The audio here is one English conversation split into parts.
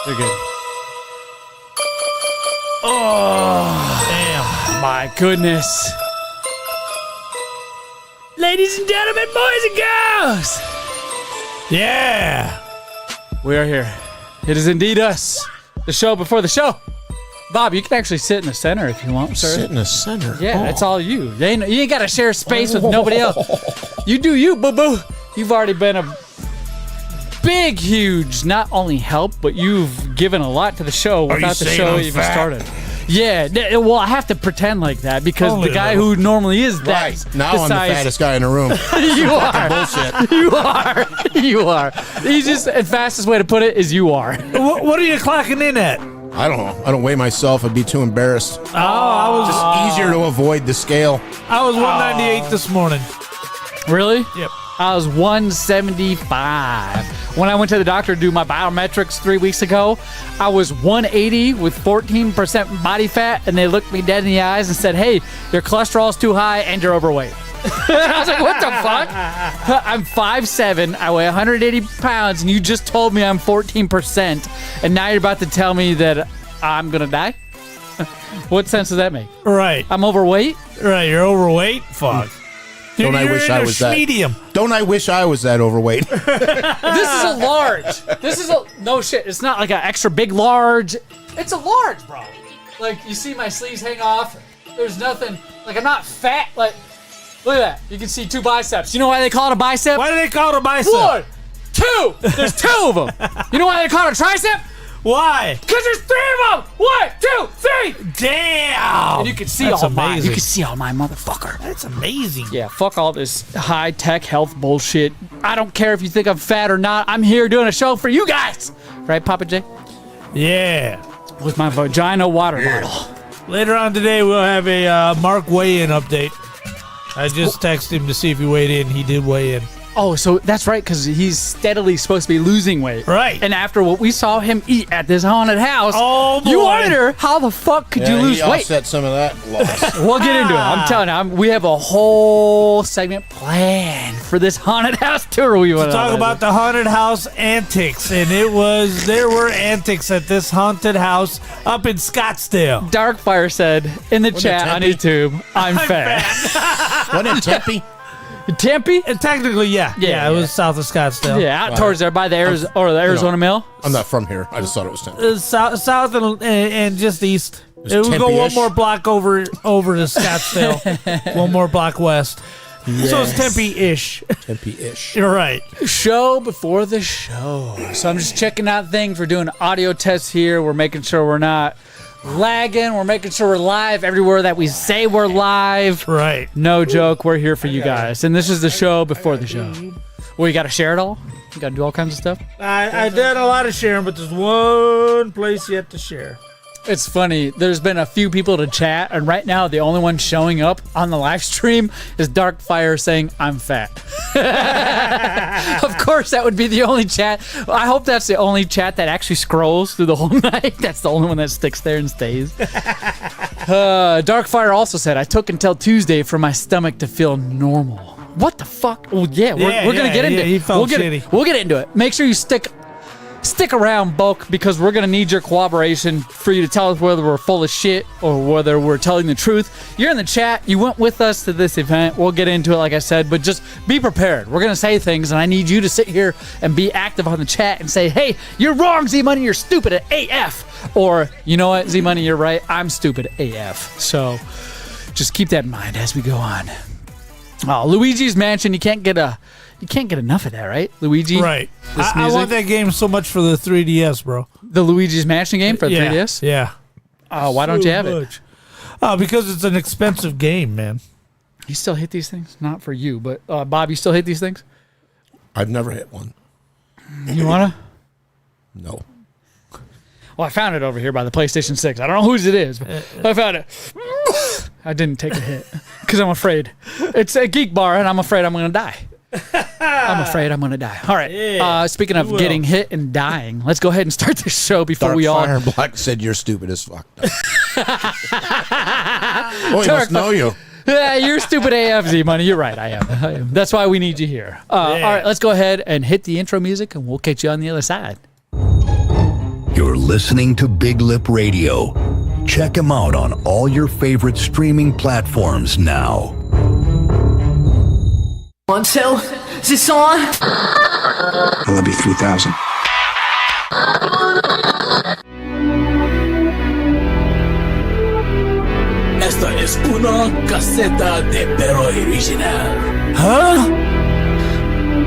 You're good. Oh, damn. My goodness. Ladies and gentlemen, boys and girls. Yeah. We are here. It is indeed us. The show before the show. Bob, you can actually sit in the center if you want, sir. Sit in the center? Yeah, it's all you. You ain't got to share space with nobody else. You do you, boo-boo. You've already been a big, huge, not only help, but you've given a lot to the show without the show even started. Yeah, well, I have to pretend like that because the guy who normally is that right. Now I'm the fattest guy in the room. You are. Bullshit. You are. You are. The easiest and fastest way to put it is you are. What are you clocking in at? I don't know. I don't weigh myself. I'd be too embarrassed. Oh, I was just easier to avoid the scale. I was 198 this morning. Really? Yep. I was 175. When I went to the doctor to do my biometrics 3 weeks ago, I was 180 with 14% body fat, and they looked me dead in the eyes and said, hey, your cholesterol's too high and you're overweight. I was like, what the fuck? I'm 5'7", I weigh 180 pounds, and you just told me I'm 14%, and now you're about to tell me that I'm going to die? What sense does that make? Right. I'm overweight? Right, you're overweight? Fuck. Don't I wish I was that? Medium. Don't I wish I was that overweight? This is a large. This is a no shit. It's not like an extra big large. It's a large, bro. Like you see my sleeves hang off. There's nothing. Like I'm not fat. Like look at that. You can see 2 biceps. You know why they call it a bicep? Why do they call it a bicep? 1, 2. There's 2 of them. You know why they call it a tricep? Why? Because there's 3 of them. 1, 2, 3. Damn. And you can see That's all mine. amazing. You can see all my motherfucker. That's amazing. Yeah, fuck all this high-tech health bullshit. I don't care if you think I'm fat or not. I'm here doing a show for you guys. Right, Papa J? Yeah. With my vagina water bottle. Later on today, we'll have a Mark weigh-in update. I just texted him to see if he weighed in. He did weigh in. Oh, so that's right, because he's steadily supposed to be losing weight. Right. And after what we saw him eat at this haunted house, boy. You wonder, how the fuck could you lose he weight? offset some of that loss. We'll get into it. I'm telling you, we have a whole segment planned for this haunted house tour. We want to Talk about the haunted house antics, and there were antics at this haunted house up in Scottsdale. Darkfire said in the chat on YouTube, I'm fat. Wasn't it Tempe? Tempe? Technically, yeah. Yeah, it was south of Scottsdale. Yeah, out towards there by the Arizona Mill. I'm not from here. I just thought it was Tempe. South and just east. It would go one more block over to Scottsdale. One more block west. Yes. So it's Tempe-ish. Tempe-ish. You're right. Show before the show. So I'm just checking out things. We're doing audio tests here. We're making sure we're not lagging. We're making sure we're live everywhere that we say we're live. Right. No joke. We're here for you guys. And this is the show before the show. Well, you got to share it all? You got to do all kinds of stuff? I did a lot of sharing, but there's one place yet to share. It's funny. There's been a few people to chat, and right now the only one showing up on the live stream is Darkfire saying, I'm fat. Of course, that would be the only chat. I hope that's the only chat that actually scrolls through the whole night. That's the only one that sticks there and stays. Darkfire also said, I took until Tuesday for my stomach to feel normal. What the fuck? Well, yeah, we're going to get into it. He felt shitty. We'll get into it. Make sure you stick Stick around, Bulk, because we're going to need your cooperation for you to tell us whether we're full of shit or whether we're telling the truth. You're in the chat. You went with us to this event. We'll get into it, like I said, but just be prepared. We're going to say things, and I need you to sit here and be active on the chat and say, hey, you're wrong, Z-Money. You're stupid at AF. Or, you know what, Z-Money, you're right. I'm stupid at AF. So just keep that in mind as we go on. Oh, Luigi's Mansion, you can't get enough of that, right? Luigi? Right. I want that game so much for the 3DS, bro. The Luigi's Mansion game for 3DS? Yeah. Oh, why don't you have it? Because it's an expensive game, man. You still hit these things? Not for you, but Bob, you still hit these things? I've never hit one. You wanna? No. Well, I found it over here by the PlayStation 6. I don't know whose it is, but I found it. I didn't take a hit because I'm afraid. It's a geek bar, and I'm afraid I'm going to die. I'm afraid I'm going to die. All right. Yeah, speaking of getting hit and dying, let's go ahead and start this show before Dark we all... Fire Black said you're stupid as fuck. Oh, he must know you. Yeah, you're stupid AF, Z-Money. You're right. I am. That's why we need you here. All right, let's go ahead and hit the intro music, and we'll catch you on the other side. You're listening to Big Lip Radio. Check him out on all your favorite streaming platforms now. Until this on? I love you 3000. Esta es una caseta de perro original. Huh?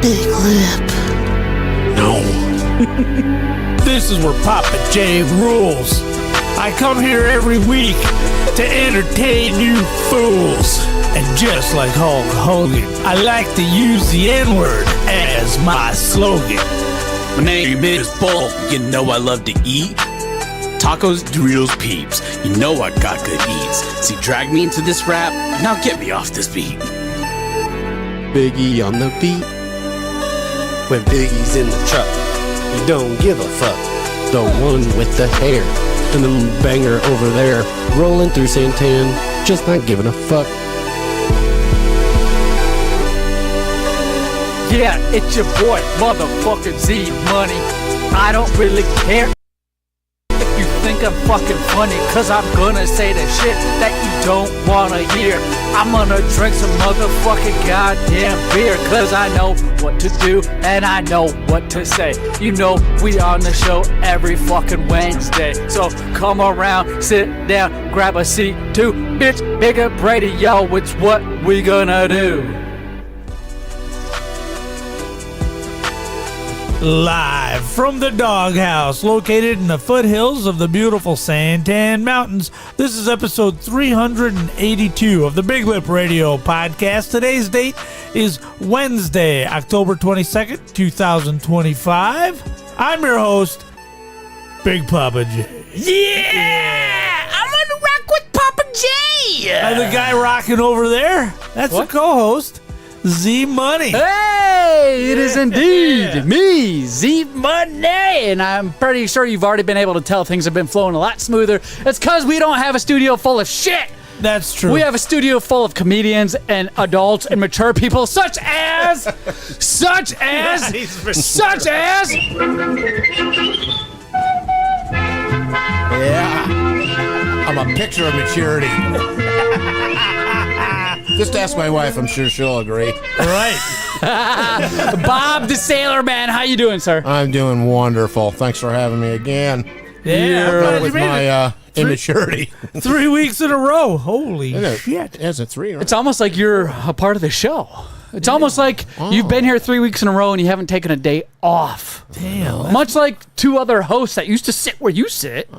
Big Lip. No. This is where Papa J rules. I come here every week to entertain you fools. And just like Hulk Hogan, I like to use the N-word as my slogan. My name is Bulk. You know I love to eat tacos, Doritos, Peeps. You know I got good eats. See, drag me into this rap, now get me off this beat. Biggie on the beat. When Biggie's in the truck, you don't give a fuck. The one with the hair and the banger over there, rolling through Santan, just not giving a fuck. Yeah, it's your boy, motherfucking Z-Money. I don't really care if you think I'm fucking funny, cause I'm gonna say the shit that you don't wanna hear. I'm gonna drink some motherfucking goddamn beer, cause I know what to do and I know what to say. You know we on the show every fucking Wednesday, so come around, sit down, grab a seat too. Bitch, Big Up Radio, it's what we gonna do. Live from the doghouse located in the foothills of the beautiful Santan Mountains. This is episode 382 of the Big Lip Radio podcast. Today's date is Wednesday, October 22nd, 2025. I'm your host, Big Papa J. Yeah! I'm gonna rock with Papa J! And the guy rocking over there, that's the co-host, Z-Money. Hey, it is indeed me, Z-Money, and I'm pretty sure you've already been able to tell things have been flowing a lot smoother. It's because we don't have a studio full of shit. That's true. We have a studio full of comedians and adults and mature people, such as. Yeah. I'm a picture of maturity. Just ask my wife. I'm sure she'll agree. Right. Bob the Sailor Man. How you doing, sir? I'm doing wonderful. Thanks for having me again. Yeah. With my immaturity. 3 weeks in a row. Holy shit. Is it 3? Right? It's almost like you're a part of the show. It's almost like you've been here 3 weeks in a row and you haven't taken a day off. Damn. Much like two other hosts that used to sit where you sit.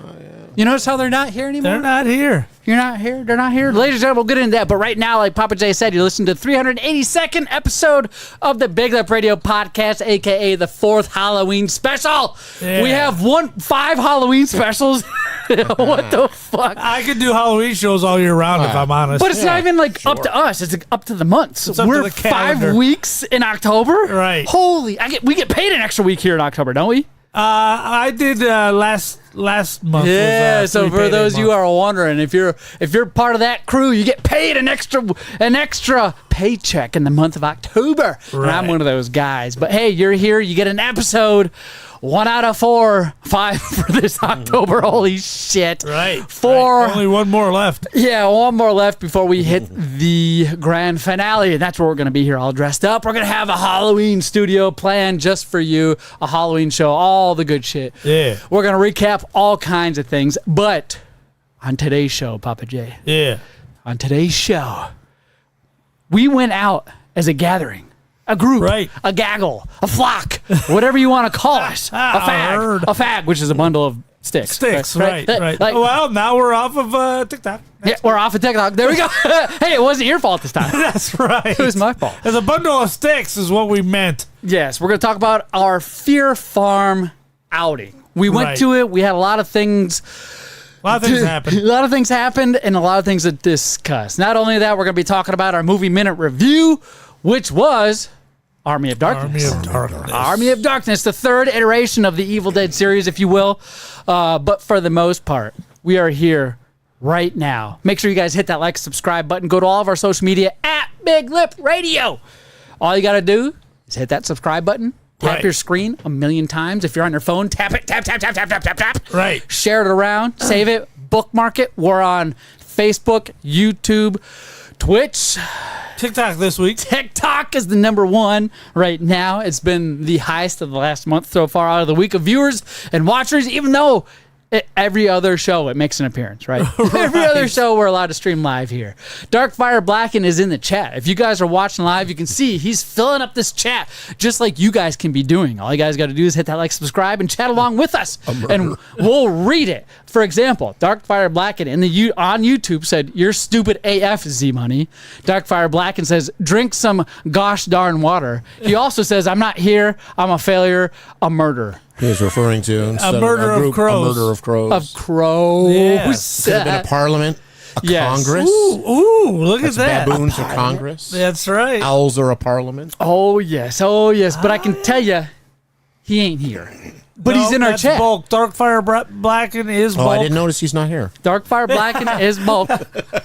You notice how they're not here anymore? They're not here. You're not here? They're not here? Ladies and gentlemen, we'll get into that. But right now, like Papa J said, you're listening to the 382nd episode of the Big Lip Radio podcast, a.k.a. the 4th Halloween special. Yeah. We have 5 Halloween specials. What the fuck? I could do Halloween shows all year round if I'm honest. But it's not even like up to us. It's like up to the months. It's up We're to the calendar. 5 weeks in October? Right. Holy. We get paid an extra week here in October, don't we? I did last month. Yeah, was, so for 3 those payday you month. are wondering, if you're part of that crew, you get paid an extra paycheck in the month of October. And I'm Right. one of those guys. But hey, you're here, you get an episode. 1 out of 4, 5 for this October. Holy shit. Right. 4. Right. Only one more left. Yeah, one more left before we hit the grand finale. And that's where we're going to be here all dressed up. We're going to have a Halloween studio planned just for you. A Halloween show, all the good shit. Yeah. We're going to recap all kinds of things. But on today's show, Papa J. Yeah. On today's show, we went out as a gathering. A group, right. A gaggle, a flock, whatever you want to call us. A fag, which is a bundle of sticks. Sticks, right. Like, well, now we're off of TikTok. Yeah, we're off of TikTok. There we go. Hey, it wasn't your fault this time. That's right. It was my fault. As a bundle of sticks is what we meant. Yes, we're going to talk about our Fear Farm outing. We went to it. We had a lot of things. A lot of things happened. A lot of things happened and a lot of things to discuss. Not only that, we're going to be talking about our movie minute review, which was Army of Darkness. Army of Darkness, the third iteration of the Evil Dead series, if you will. But for the most part, we are here right now. Make sure you guys hit that like, subscribe button. Go to all of our social media at Big Lip Radio. All you got to do is hit that subscribe button. Tap your screen a million times. If you're on your phone, tap it. Tap, tap, tap, tap, tap, tap, tap. Right. Share it around. Save it. Bookmark it. We're on Facebook, YouTube, Twitch. TikTok this week. TikTok is the number one right now. It's been the highest of the last month so far out of the week of viewers and watchers, even though every other show it makes an appearance, right? Every other show we're allowed to stream live here. Darkfire Blacken is in the chat. If you guys are watching live, you can see he's filling up this chat just like you guys can be doing. All you guys got to do is hit that like, subscribe, and chat along with us, and we'll read it. For example, Darkfire Blacken on YouTube said, "You're stupid AF, Z-Money." Darkfire Blacken says, "Drink some gosh darn water." He also says, "I'm not here. I'm a failure, a murder." He was referring to A murder of crows. A murder of crows. Of crows. Yes. Could have been a parliament, a Congress. Ooh, look at that. Baboons are Congress. That's right. Owls are a parliament. Oh, yes. Oh, yes. But I can tell you, he ain't here. But he's in our that's chat. Bulk. Darkfire Blacken is bulk. Oh, I didn't notice he's not here. Darkfire Blacken is Bulk.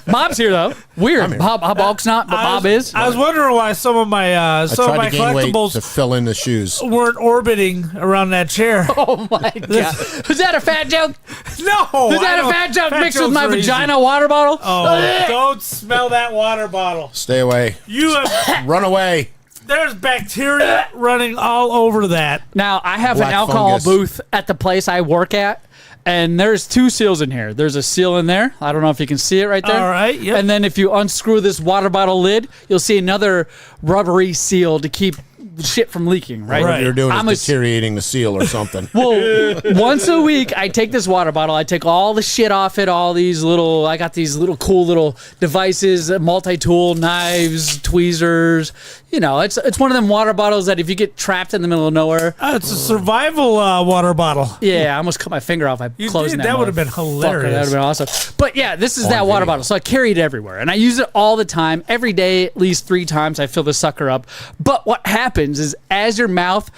Bob's here, though. Weird. Bulk's not, but Bob is. I was wondering why some of my I tried to gain weight collectibles to fill in the shoes. weren't orbiting around that chair. Oh, my God. Was that a fat joke? No. Was that a fat joke mixed with my vagina water bottle? Oh, don't smell that water bottle. Stay away. You have, Run away. there's bacteria running all over that. Now, I have Black an alcohol fungus. booth at the place I work at, and there's 2 seals in here. There's a seal in there. I don't know if you can see it right there. All right, yep. And then if you unscrew this water bottle lid, you'll see another rubbery seal to keep shit from leaking, right? What you're doing I'm is deteriorating the seal or something. Well, once a week, I take this water bottle. I take all the shit off it, I got these little cool little devices, multi-tool, knives, tweezers. You know, it's one of them water bottles that if you get trapped in the middle of nowhere. It's a survival water bottle. Yeah, I almost cut my finger off by closing did? that. That would have been hilarious. That would have been awesome. But yeah, this is that water bottle. So I carry it everywhere. And I use it all the time. Every day, at least 3 times, I fill this sucker up. But what happens is as your mouth,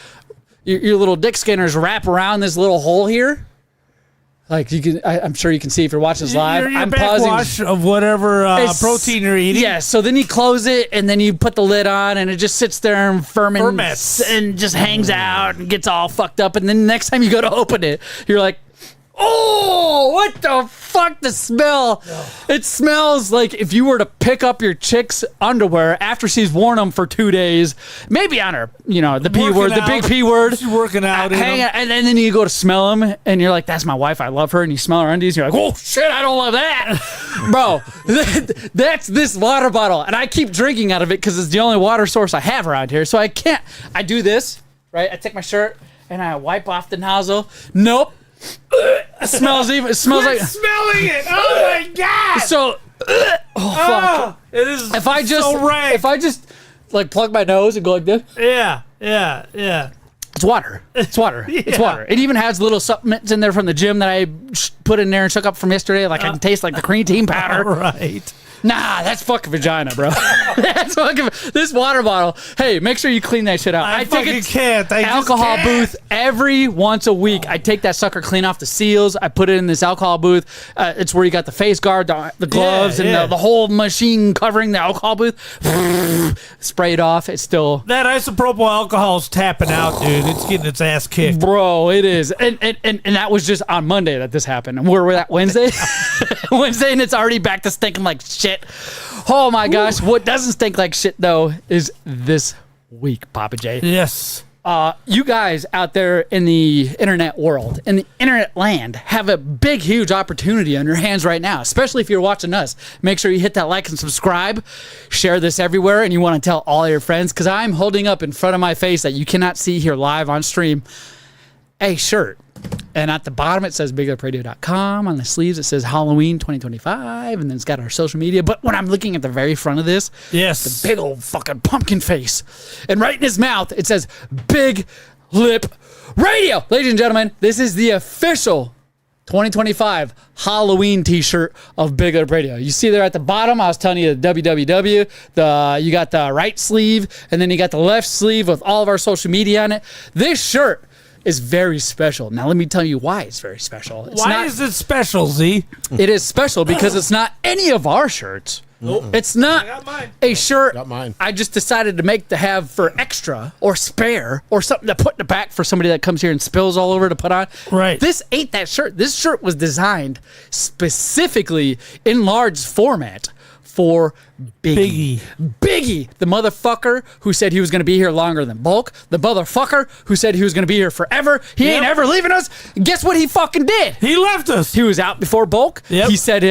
your little dick scanners wrap around this little hole here. Like you can, I'm sure you can see if you're watching this live. Your I'm backwash pausing of whatever protein you're eating. Yeah, so then you close it and then you put the lid on and it just sits there and ferments and just hangs out and gets all fucked up. And then next time you go to open it, you're like, oh, what the fuck, the smell. It smells like if you were to pick up your chick's underwear after she's worn them for 2 days, maybe on her, the P word, the big P word. She's working out. And then you go to smell them and you're like, that's my wife, I love her. And you smell her undies and you're like, oh shit, I don't love that. Bro, that's this water bottle. And I keep drinking out of it because it's the only water source I have around here. So I do this, right? I take my shirt and I wipe off the nozzle. Nope. It smells like smelling it. Oh my god. So fuck. It is If I just like plug my nose and go like this, yeah. it's water. It's water. It's water. It even has little supplements in there from the gym that I put in there and shook up from yesterday. Like I can taste like the creatine powder. Right. Nah, that's fucking vagina, bro. That's fucking this water bottle. Hey, make sure you clean that shit out. I take fucking it can't. I just alcohol can't. booth every once a week. I take that sucker, clean off the seals. I put it in this alcohol booth. It's where you got the face guard, the gloves, and the whole machine covering the alcohol booth. Spray it off. It's still That isopropyl alcohol's tapping out, dude. It's getting its ass kicked. bro. It is, and that was just on Monday that this happened. And we're at Wednesday, Wednesday, and it's already back to stinking like shit. Oh my gosh! What doesn't stink like shit though is this week, Papa J. Yes. You guys out there in the internet world, in the internet land, have a big, huge opportunity on your hands right now, especially if you're watching us. Make sure you hit that like and subscribe. Share this everywhere, and you want to tell all your friends, because I'm holding up in front of my face that you cannot see here live on stream a shirt. And at the bottom, it says BigUpRadio.com. On the sleeves, it says Halloween 2025. And then it's got our social media. But when I'm looking at the very front of this, Yes. the big old fucking pumpkin face. And right in his mouth, it says Big Lip Radio. Ladies and gentlemen, this is the official 2025 Halloween t-shirt of Big Lip Radio. You see there at the bottom, I was telling you the www. You got the right sleeve, and then you got the left sleeve with all of our social media on it. This shirt is very special. Now, let me tell you why it's very special. Why is it special, Z? It is special because it's not any of our shirts. It's not a shirt Got mine. I just decided to make to have for extra or spare or something to put in the back for somebody that comes here and spills all over to put on. Right. This ain't that shirt. This shirt was designed specifically in large format for Biggie. Biggie, the motherfucker who said he was going to be here longer than Bulk. The motherfucker who said he was going to be here forever. He ain't ever leaving us. Guess what he fucking did? He left us. He was out before Bulk. Yep. He said,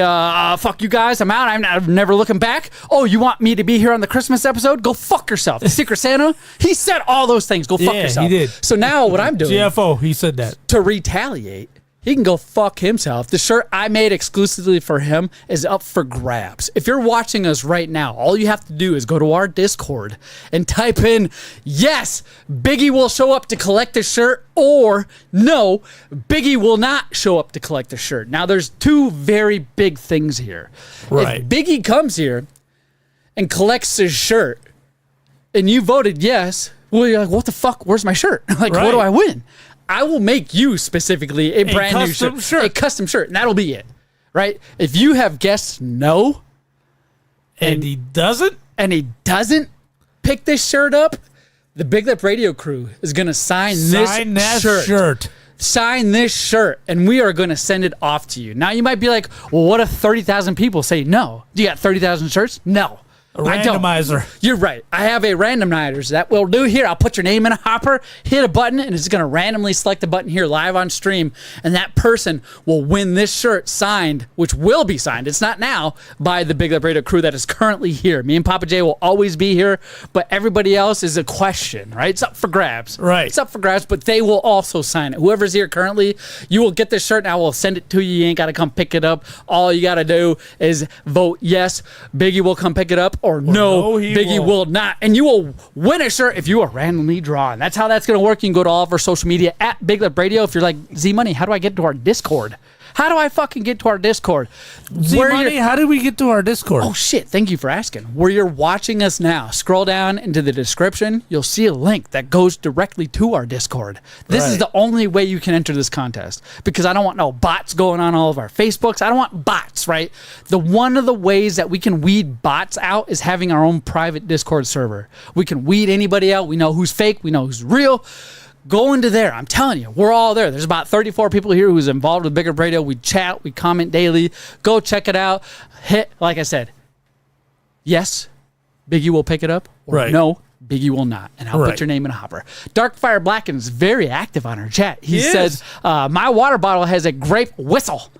fuck you guys, I'm out. I'm never looking back. Oh, you want me to be here on the Christmas episode? Go fuck yourself. The Secret Santa? He said all those things. Go fuck yourself. he did. So now what I'm doing GFO, he said that. to retaliate, he can go fuck himself. The shirt I made exclusively for him is up for grabs. If you're watching us right now, all you have to do is go to our Discord and type in, yes, Biggie will show up to collect the shirt, or no, Biggie will not show up to collect the shirt. Now, there's two very big things here. Right. If Biggie comes here and collects his shirt, and you voted yes, well, you're like, what the fuck? Where's my shirt? Like, what do I win? I will make you specifically a brand new shirt. A custom shirt, and that'll be it, right? If you have guessed no, And he doesn't? and he doesn't pick this shirt up, the Big Lip Radio crew is going to sign that this shirt. Sign this shirt, and we are going to send it off to you. Now, you might be like, well, what if 30,000 people say no? Do you got 30,000 shirts? No. I don't. Randomizer. You're right. I have a randomizer that will do here. I'll put your name in a hopper, hit a button, and it's going to randomly select a button here live on stream, and that person will win this shirt signed, which will be signed. It's not now by the Big Lip Radio crew that is currently here. Me and Papa J will always be here, but everybody else is a question, right? It's up for grabs. Right. It's up for grabs, but they will also sign it. Whoever's here currently, you will get this shirt, and I will send it to you. You ain't got to come pick it up. All you got to do is vote yes, Biggie will come pick it up, or no, he Biggie won't. will not. And you will win a shirt if you are randomly drawn. That's how that's going to work. You can go to all of our social media at Big Lip Radio. If you're like, Z-Money, how do I get to our Discord? How do I fucking get to our Discord? Z-Money, how did we get to our Discord? Oh, shit. Thank you for asking. Where you're watching us now, scroll down into the description. You'll see a link that goes directly to our Discord. This is the only way you can enter this contest, because I don't want no bots going on all of our Facebooks. I don't want bots, right? One of the ways that we can weed bots out is having our own private Discord server. We can weed anybody out. We know who's fake. We know who's real. Go into there. I'm telling you, we're all there. There's about 34 people here who's involved with Big Lip Radio. We chat, we comment daily. Go check it out. Like I said, yes, Biggie will pick it up, or Right. no, Biggie will not. And I'll Right. put your name in a hopper. Darkfire Blacken is very active on our chat. He He says, my water bottle has a grape whistle.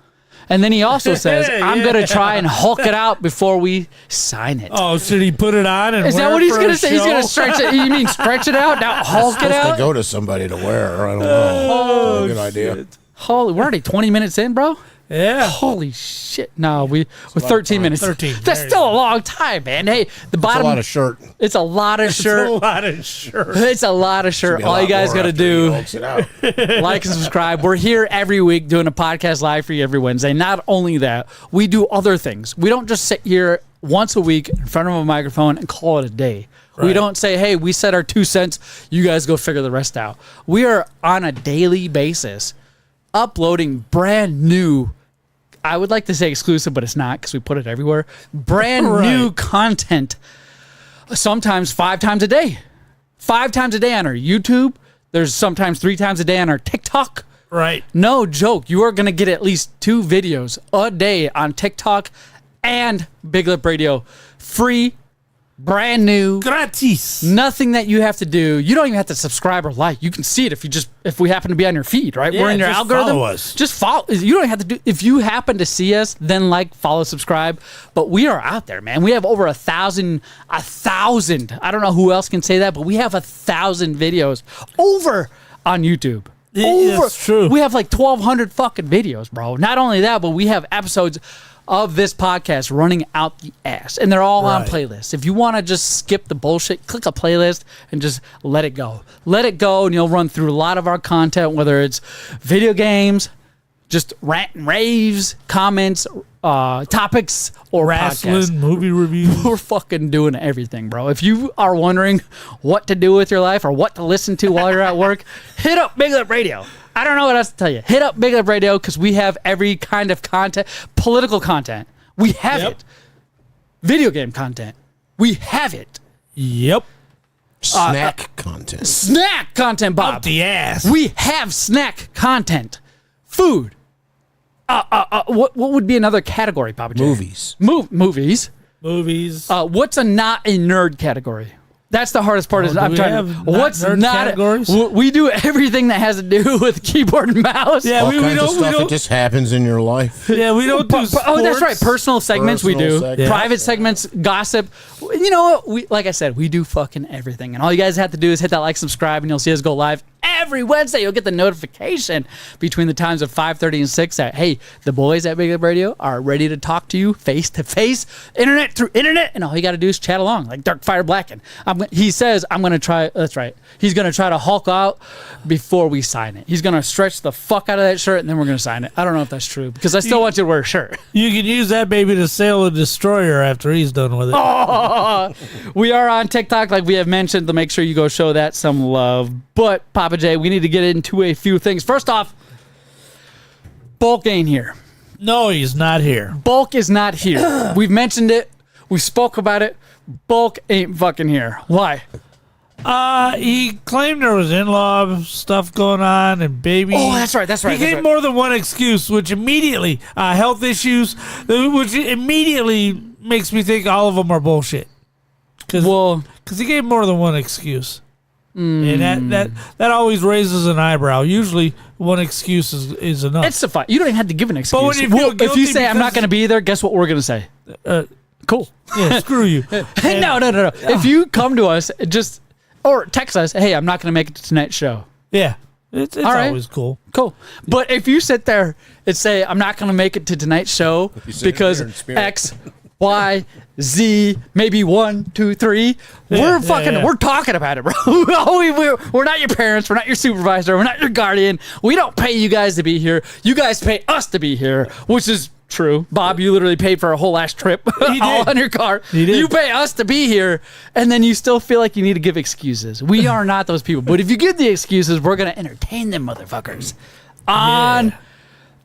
And then he also says, I'm going to try and Hulk it out before we sign it. Oh, should he put it on and Is wear that what it he's for going a to say? He's going to show? stretch it. You mean stretch it out? Now Hulk it Supposed to out? go to somebody to wear. I don't know. Good idea. Holy, we're already 20 minutes in, bro. Yeah. Holy shit. No, we're 13 minutes. 13. That's There you still go. a long time, man. Hey, the It's a bottom. lot of shirt. It's a lot of It's a shirt. lot of shirt. It's a lot of shirt. Be a All lot you guys more got to after he do, hulks it out. like and subscribe. We're here every week doing a podcast live for you every Wednesday. Not only that, we do other things. We don't just sit here once a week in front of a microphone and call it a day. Right. We don't say, hey, we said our 2 cents. You guys go figure the rest out. We are on a daily basis uploading brand new, I would like to say exclusive, but it's not because we put it everywhere. Brand new content, sometimes 5 times a day. 5 times a day on our YouTube. There's sometimes 3 times a day on our TikTok. Right. No joke. You are going to get at least 2 videos a day on TikTok and Big Lip Radio. Free, brand new. Gratis. Nothing that you have to do. You don't even have to subscribe or like. You can see it if we happen to be on your feed, right? Yeah, We're in your just algorithm. follow us. Just follow. You don't have to do. If you happen to see us, then like, follow, subscribe. But we are out there, man. We have over 1,000. I don't know who else can say that, but we have 1,000 videos over on YouTube. It's true. We have like 1,200 fucking videos, bro. Not only that, but we have episodes of this podcast running out the ass, and they're all on playlists. If you want to just skip the bullshit, click a playlist and just let it go. Let it go, and you'll run through a lot of our content, whether it's video games, just rant and raves, comments, topics, or wrestling, podcasts. movie reviews. We're fucking doing everything, bro. If you are wondering what to do with your life or what to listen to while you're at work, hit up Big Lip Radio. I don't know what else to tell you. Hit up Big Lip Radio because we have every kind of content. Political content. We have it. Video game content. We have it. Yep. Snack content. Snack content, Bob. Up the ass. We have snack content. Food. What would be another category, Papa J? Movies. Movies. Movies. What's a not a nerd category? That's the hardest part. Is I'm trying to. What's nerd not? categories? We do everything that has to do with keyboard and mouse. Yeah, All we kinds of don't. stuff that just happens in your life. Yeah, we don't do. Oh, that's right. sports. Personal segments we do. Personal segments. Private segments, gossip. You know what? Like I said, we do fucking everything. And all you guys have to do is hit that like, subscribe, and you'll see us go live every Wednesday. You'll get the notification between the times of 5:30 and 6 that, hey, the boys at Big Lip Radio are ready to talk to you face to face, internet through internet, and all you got to do is chat along like Dark Fire Blacken. He says, I'm going to try. That's right. He's going to try to Hulk out before we sign it. He's going to stretch the fuck out of that shirt, and then we're going to sign it. I don't know if that's true because I still want you to wear a shirt. You can use that baby to sail a destroyer after he's done with it. Oh, we are on TikTok, like we have mentioned, to make sure you go show that some love. But, Papa J, we need to get into a few things. First off, Bulk ain't here. No, he's not here. Bulk is not here. We've mentioned it. We spoke about it. Bulk ain't fucking here. Why? He claimed there was in-law stuff going on and baby. Oh, that's right. He gave more than one excuse, which immediately, health issues, which immediately makes me think all of them are bullshit. Because he gave more than one excuse. And that always raises an eyebrow. Usually, one excuse is enough. It's fine. You don't even have to give an excuse. But when you feel if you say guilty I'm not going to be there, guess what we're going to say? Cool. Yeah, screw you. No. If you come to us, or text us, hey, I'm not going to make it to tonight's show. Yeah, it's All right. always cool. Cool. But if you sit there and say, I'm not going to make it to tonight's show because X, Y, Z, maybe 1, 2, 3, we're talking about it, bro. We're not your parents. We're not your supervisor. We're not your guardian. We don't pay you guys to be here. You guys pay us to be here, which is true. Bob, you literally paid for a whole ass trip all on your car. You pay us to be here, and then you still feel like you need to give excuses. We are not those people. But if you give the excuses, we're going to entertain them motherfuckers.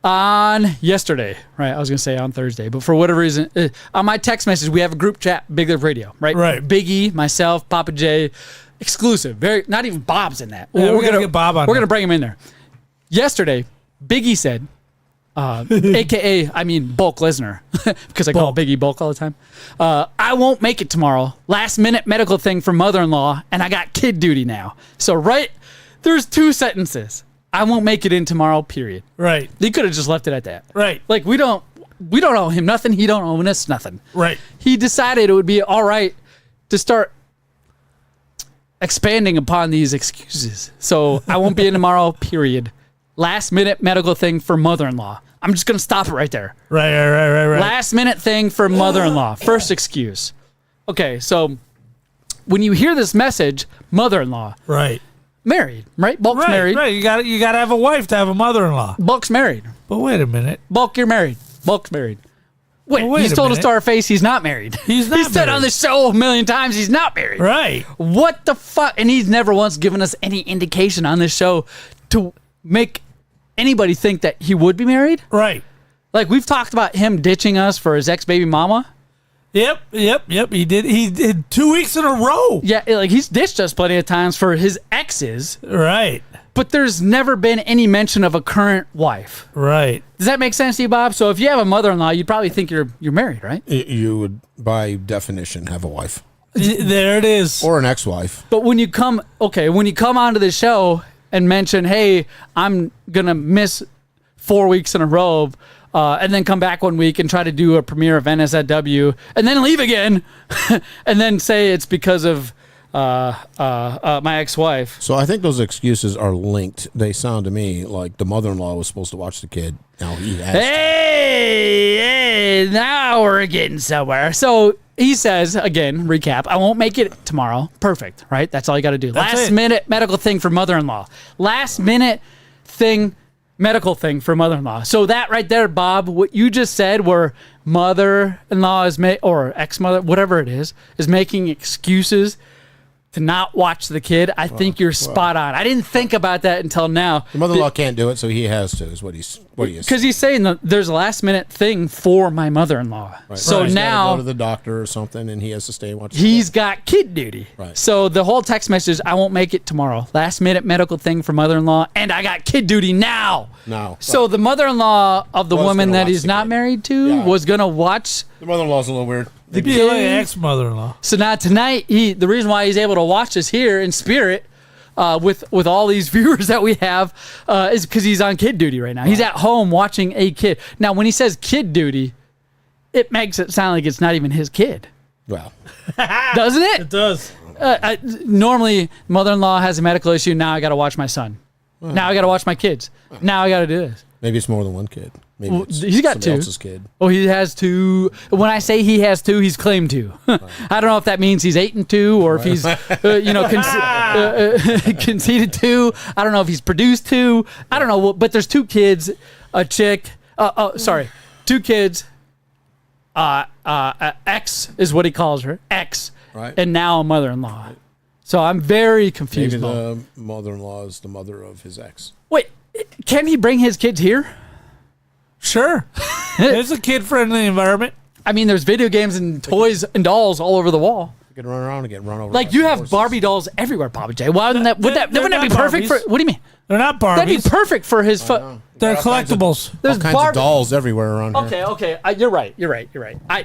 On yesterday, right? I was going to say on Thursday, but for whatever reason, on my text message, we have a group chat, Big Lip Radio, right? Right. Big E, myself, Papa J, exclusive. Not even Bob's in that. Yeah, we're going to get Bob on. We're going to bring him in there. Yesterday, Big E said, AKA, I mean, Bulk Lesnar, because I call Big E Bulk all the time. I won't make it tomorrow. Last minute medical thing for mother-in-law, and I got kid duty now. So, there's 2 sentences. I won't make it in tomorrow, period. Right. They could have just left it at that. Right. Like, we don't owe him nothing. He don't owe us nothing. Right. He decided it would be all right to start expanding upon these excuses. So I won't be in tomorrow, period. Last minute medical thing for mother-in-law. I'm just going to stop it right there. Right. Last minute thing for mother-in-law. First excuse. Okay, so when you hear this message, mother-in-law. Right. Married, right? Bulk's married. Right. You got to have a wife to have a mother-in-law. Bulk's married. But wait a minute. Bulk, you're married. Bulk's married. Wait, Well, wait he's a told us minute. to our face he's not married. He's not He said married. on the show a million times he's not married. Right. What the fuck? And he's never once given us any indication on this show to make anybody think that he would be married. Right. Like, we've talked about him ditching us for his ex-baby mama. Yep. He did 2 weeks in a row. Yeah, like, he's ditched us plenty of times for his exes, Right. but there's never been any mention of a current wife. Right. Does that make sense to you, Bob? So if you have a mother-in-law, you'd probably think you're married, right? You would, by definition, have a wife There it is. or an ex-wife. But when you come onto the show and mention, hey, I'm going to miss 4 weeks in a row, and then come back 1 week and try to do a premiere of NSFW, and then leave again, and then say it's because of my ex-wife. So I think those excuses are linked. They sound to me like the mother-in-law was supposed to watch the kid. Now he has. Hey, now we're getting somewhere. So he says, again, recap, I won't make it tomorrow. Perfect, right? That's all you got to do. That's Last it. minute medical thing for mother-in-law. Last minute medical thing for mother-in-law. So that right there, Bob, what you just said, where mother-in-law is or ex-mother, whatever it is making excuses to not watch the kid, I think you're spot on. I didn't think about that until now. The mother-in-law can't do it, so he has to. Is what he is. Because he's saying that there's a last-minute thing for my mother-in-law. Right. So He's gotta now go to the doctor or something, and he has to stay and watch. he's got kid duty. Right. So the whole text message, I won't make it tomorrow. Last-minute medical thing for mother-in-law, and I got kid duty now. So the mother-in-law of the Was woman gonna that watch he's the not kid. married to Yeah. was going to watch the mother-in-law's a little weird. the Be like kid. ex-mother-in-law. So now tonight, the reason why he's able to watch us here in spirit with all these viewers that we have is because he's on kid duty right now. He's at home watching a kid. Now, when he says kid duty, it makes it sound like it's not even his kid, Well, doesn't it? It does. Normally, mother-in-law has a medical issue. Now I got to watch my son. Now I got to watch my kids. Now I got to do this. maybe it's more than one kid. Maybe Well, it's he's got somebody two. else's kid. Oh, he has two. When I say he has two, he's claimed two. I don't know if that means he's 8 and 2, or if he's, conceded 2. I don't know if he's produced 2. I don't know. But there's 2 kids, a chick. Two kids. Ex is what he calls her. Ex. Right. And now a mother-in-law. So I'm very confused. Maybe Mo. the mother-in-law is the mother of his ex. Wait, can he bring his kids here? Sure. It's a kid-friendly environment. I mean, there's video games and toys and dolls all over the wall. You can run around and get run over. Like, by you some have horses. Barbie dolls everywhere, Papa J. Why wouldn't that? Wouldn't They're that be not perfect for? Barbies. What do you mean? They're not That'd be Barbies. perfect for his. They're collectibles. There's All kinds Barbie. of dolls everywhere around here. Okay. You're right.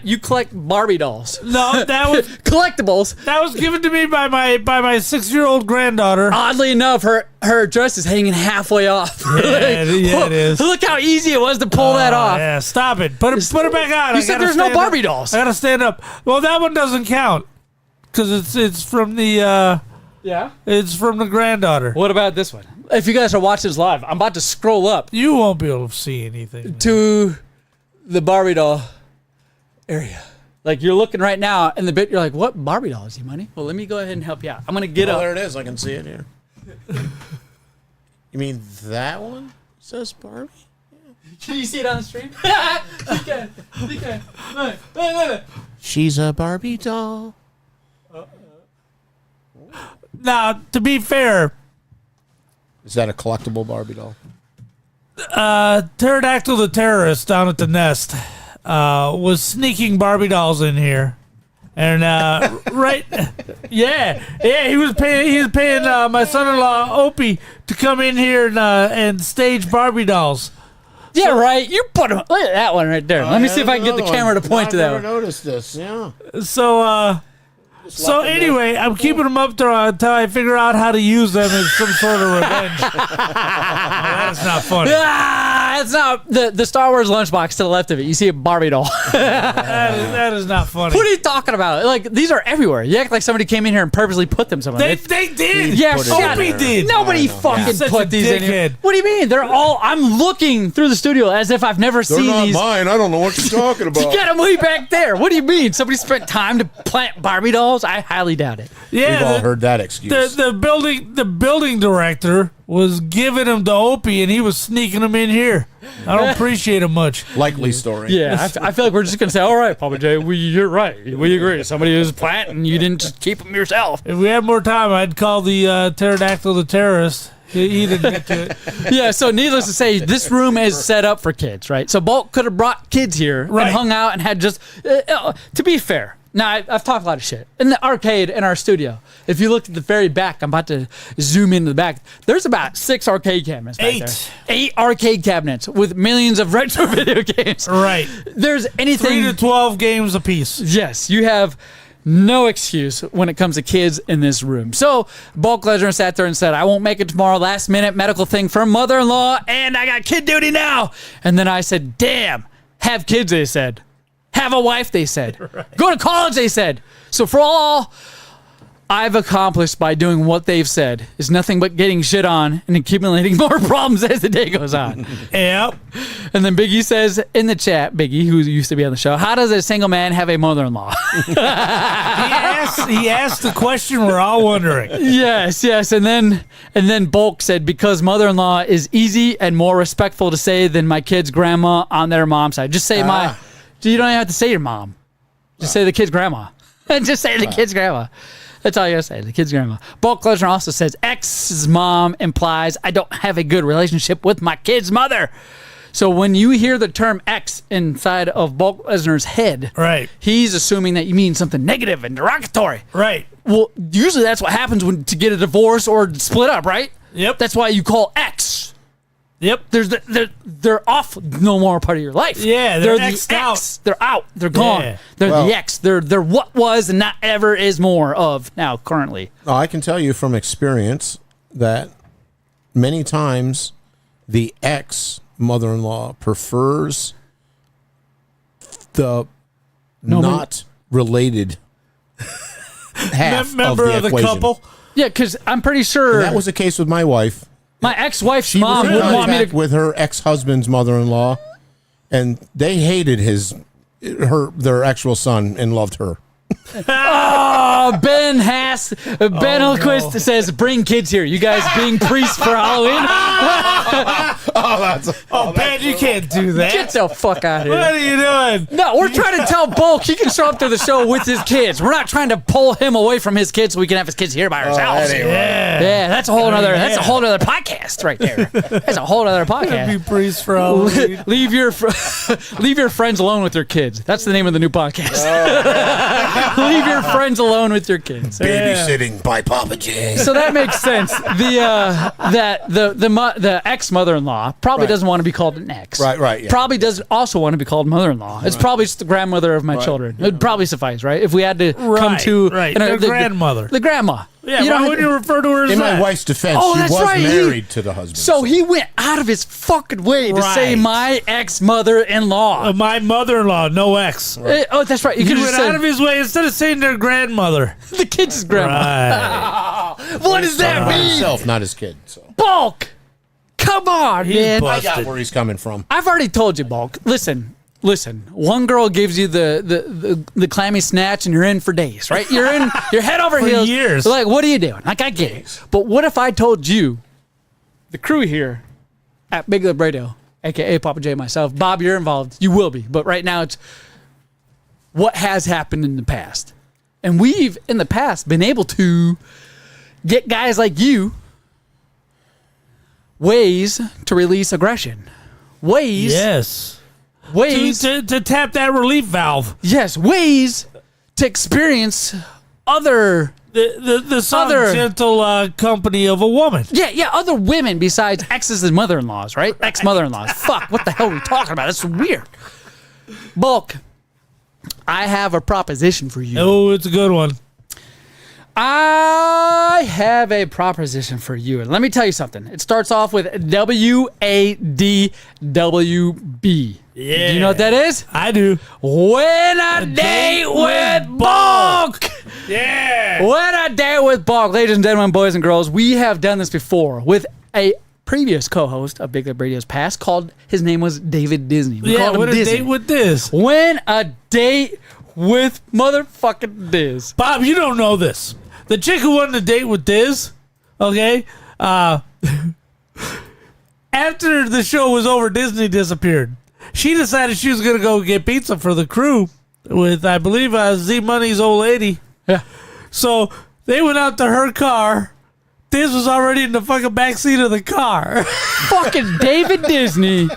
You collect Barbie dolls. No, that was Collectibles. that was given to me by my 6-year-old granddaughter. Oddly enough, her dress is hanging halfway off. Yeah, it is. Look how easy it was to pull that off. Yeah, stop it. Put it back on. You I said gotta there's no stand up. Barbie dolls. I gotta stand up. Well, that one doesn't count because it's from the Yeah. it's from the granddaughter. What about this one? If you guys are watching this live, I'm about to scroll up You won't be able to see anything. to the Barbie doll area. Like, you're looking right now, and the bit you're like, "What Barbie doll is he, money?" Well, let me go ahead and help you out. I'm gonna get Oh, up. there it is. I can see it here. You mean that one says Barbie? Can you see it on the stream? You can. Look. She's a Barbie doll. Now, to be fair, Is that a collectible Barbie doll? Pterodactyl the terrorist down at the Nest was sneaking Barbie dolls in here, and right, yeah, he was paying my son-in-law Opie to come in here and stage Barbie dolls. Yeah, right. You put him. Look at that one right there. Let me see if I can get the camera to point to that I've one. never noticed this. Yeah. So anyway, I'm keeping them up until I figure out how to use them as some sort of revenge. That's not funny. Ah, it's not the Star Wars lunchbox to the left of it. You see a Barbie doll. That is not funny. What are you talking about? Like, these are everywhere. You act like somebody came in here and purposely put them somewhere. They did. Yeah, put it shut Opie up. did. Nobody I know. fucking Such put a these in here. dickhead. What do you mean? They're all. I'm looking through the studio as if I've never seen these. mine. I don't know what you're talking about. Get them way back there. What do you mean? Somebody spent time to plant Barbie dolls? I highly doubt it. Yeah, We've all heard that excuse. the building director was giving him to Opie, and he was sneaking him in here. I don't appreciate him much. Likely story. Yeah, I feel like we're just going to say, all right, Papa J, you're right. We agree. Somebody was planting, you didn't just keep them yourself. If we had more time, I'd call the pterodactyl the terrorist. He didn't get to it. Yeah, so needless to say, this room is set up for kids, right? So Bulk could have brought kids here Right. and hung out and had just, to be fair, now I've talked a lot of shit. In the arcade in our studio, if you look at the very back, I'm about to zoom into the back, there's about 6 arcade cabinets back there. 8 arcade cabinets with millions of retro video games. Right. There's anything. 3 to 12 games apiece. Yes, you have no excuse when it comes to kids in this room. So Bulk Lesnar sat there and said, I won't make it tomorrow, last minute medical thing for mother-in-law, and I got kid duty now. And then I said, damn, have kids, they said. Have a wife, they said. Right. Go to college, they said. So for all I've accomplished by doing what they've said is nothing but getting shit on and accumulating more problems as the day goes on. Yep. And then Biggie says in the chat, Biggie, who used to be on the show, how does a single man have a mother-in-law? He asked the question we're all wondering. Yes. And then Bulk said, because mother-in-law is easy and more respectful to say than my kid's grandma on their mom's side. Just say you don't even have to say your mom. Just say the kid's grandma. Just say the kid's grandma. That's all you gotta say, the kid's grandma. Bulk Lesnar also says, ex's mom implies I don't have a good relationship with my kid's mother. So when you hear the term ex inside of Bulk Lesnar's head, right, he's assuming that you mean something negative and derogatory. Right. Well, usually that's what happens when to get a divorce or split up, right? Yep. That's why you call ex. Yep. They're off, no more part of your life. Yeah, they're they're the X'd out. ex. They're out. They're gone. Yeah. They're the ex. They're what was and not ever is more of now currently. I can tell you from experience that many times the ex mother-in-law prefers the not related half member of the equation. couple. Yeah, because I'm pretty sure And that was the case with my wife. my ex-wife's She mom was in wouldn't want me contact to. with her ex-husband's mother-in-law, and they hated their actual son and loved her. Oh, Ben Elquist says, "Bring kids here. You guys being priests for Halloween? Ben, you can't do that. Get the fuck out of here." What are you doing? No, we're trying to tell Bulk he can show up to the show with his kids. We're not trying to pull him away from his kids so we can have his kids here by ourselves. Yeah, that's a whole other. That's a whole other podcast right there. That's a whole other Be podcast. priests for Halloween. Leave your friends alone with your kids. That's the name of the new podcast. Leave your friends alone with your kids. Babysitting by Papa J. So that makes sense. The ex mother-in-law probably doesn't want to be called an ex. Right. Yeah. Probably doesn't also want to be called mother-in-law. It's probably just the grandmother of my children. It would probably suffice, right? If we had to come to the grandmother. the grandma. Yeah, why would you refer to her as In that? my wife's defense, Oh, she that's was right. married to the husband. So he went out of his fucking way to say Right. my ex-mother-in-law. My mother-in-law, no ex. Oh, that's right. You He could have went said out of his way instead of saying their grandmother. the kid's grandma. Right. What does that by mean? himself, not his kid. So Bulk! Come on, man. I got where he's coming from. I've already told you, Bulk. Listen. One girl gives you the clammy snatch, and you're in for days, right? You're head over For heels. years. Like, what are you doing? Like, I get it. But what if I told you, the crew here at Big Lip Radio, aka Papa J, myself, Bob, you're involved. You will be, but right now it's what has happened in the past, and we've in the past been able to get guys like you ways to release aggression, ways to tap that relief valve. Yes, ways to experience other The gentle company of a woman. other women besides exes and mother-in-laws, right? Ex-mother-in-laws. Fuck, what the hell are we talking about? That's weird. Bulk, I have a proposition for you. Oh, it's a good one. I have a proposition for you. And let me tell you something. It starts off with WADWB. Yeah. Do you know what that is? I do. Win a date with Bulk. Yeah. Win a date with Bulk. Ladies and gentlemen, boys and girls, we have done this before with a previous co-host of Big Lip Radio's past his name was David Disney. We called him win a Disney. date with this. Win a date with motherfucking Diz. Bob, you don't know this. The chick who won the date with Diz, okay, After the show was over, Disney disappeared. She decided she was going to go get pizza for the crew with, I believe, Z Money's old lady. Yeah. So they went out to her car. Diz was already in the fucking backseat of the car. Fucking David Disney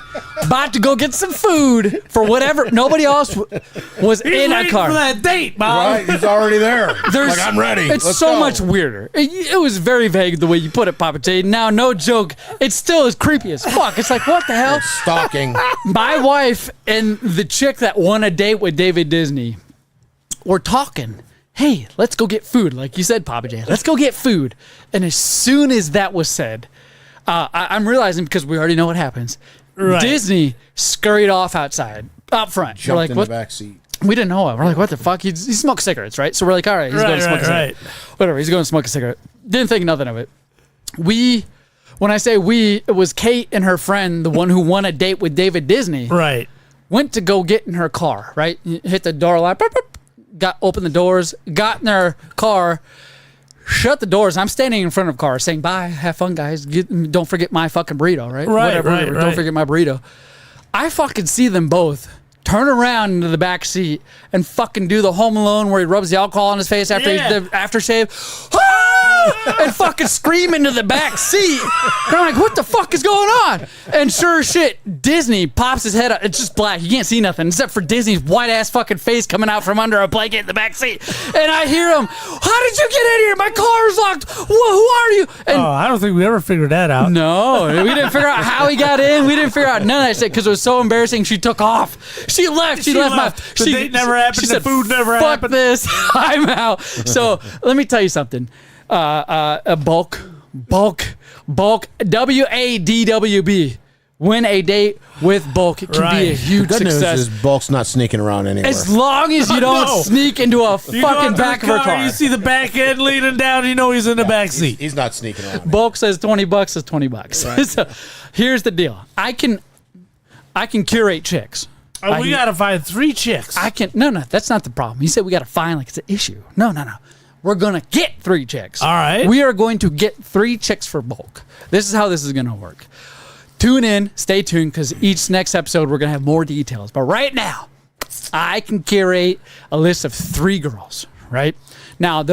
about to go get some food for whatever. Nobody else was He's in a waiting car. for that date, Mom. Right, he's already there. Like, I'm ready. It's Let's so go. much weirder. It was very vague the way you put it, Papa J. Now, no joke, it's still as creepy as fuck. It's like, what the hell? Stalking. My wife and the chick that won a date with David Disney were talking. Hey, let's go get food. Like you said, Papa J, let's go get food. And as soon as that was said, I'm realizing, because we already know what happens, Right. Disney scurried off outside, up front. Jumped we're like, in what? the back seat. We didn't know it. We're like, what the fuck? He smokes cigarettes, right? So we're like, all right, he's going to smoke a cigarette. Whatever, he's going to smoke a cigarette. Didn't think nothing of it. When I say we, it was Kate and her friend, the one who won a date with David Disney, Right. went to go get in her car, right? Hit the door line, opened the doors, got in their car, shut the doors. I'm standing in front of the car saying, bye, have fun, guys. Don't forget my fucking burrito, right? Right. Don't forget my burrito. I fucking see them both turn around into the back seat and fucking do the Home Alone where he rubs the alcohol on his face after the aftershave. And fucking scream into the back seat. And I'm like, what the fuck is going on? And sure as shit, Disney pops his head up. It's just black. You can't see nothing except for Disney's white ass fucking face coming out from under a blanket in the back seat. And I hear him, how did you get in here? My car is locked. Who are you? And I don't think we ever figured that out. no, we didn't figure out how he got in. We didn't figure out none of that shit because it was so embarrassing. She took off. She left. She left. The date never happened. She The said, food never fuck happened. this. I'm out. So let me tell you something. Bulk, WADWB. Win a date with Bulk. It can be a Right. huge Good news success. is Bulk's not sneaking around anywhere. As long as you don't No. sneak into a You go out fucking to back the of her car. You see the back end leaning down, you know he's in the back seat. He's not sneaking around. Bulk says $20 is $20. So here's the deal. I can curate chicks. We got to find 3 chicks. No, that's not the problem. You said we got to find like it's an issue. No. We're going to get 3 chicks. All right. We are going to get 3 chicks for Bulk. This is how this is going to work. Tune in, stay tuned, because each next episode we're going to have more details. But right now, I can curate a list of 3 girls, right? Now,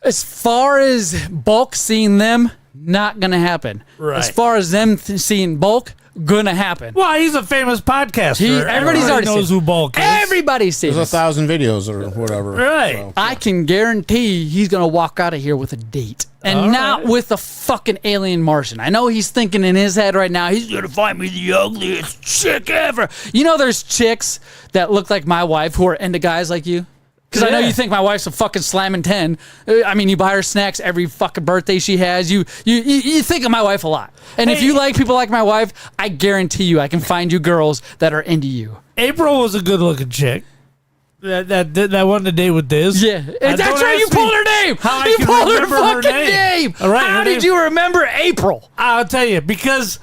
as far as Bulk seeing them, not going to happen. Right. As far as them seeing Bulk, gonna happen. Well, he's a famous podcaster. Everybody's already knows seen who Bulk is. Everybody's seen There's it. 1,000 videos or whatever. Right. So, I can guarantee he's gonna walk out of here with a date, and All not right. with a fucking alien Martian. I know he's thinking in his head right now, he's gonna find me the ugliest chick ever. You know, there's chicks that look like my wife who are into guys like you. Because I know Yeah. you think my wife's a fucking slamming 10. I mean, you buy her snacks every fucking birthday she has. You think of my wife a lot. And if Hey. you like people like my wife, I guarantee you I can find you girls that are into you. April was a good-looking chick. That won a date with Diz. Yeah, that's don't right. You ask me pulled her name. how I You can pulled her remember her fucking name. name. All right, How her did name- you remember April? I'll tell you, because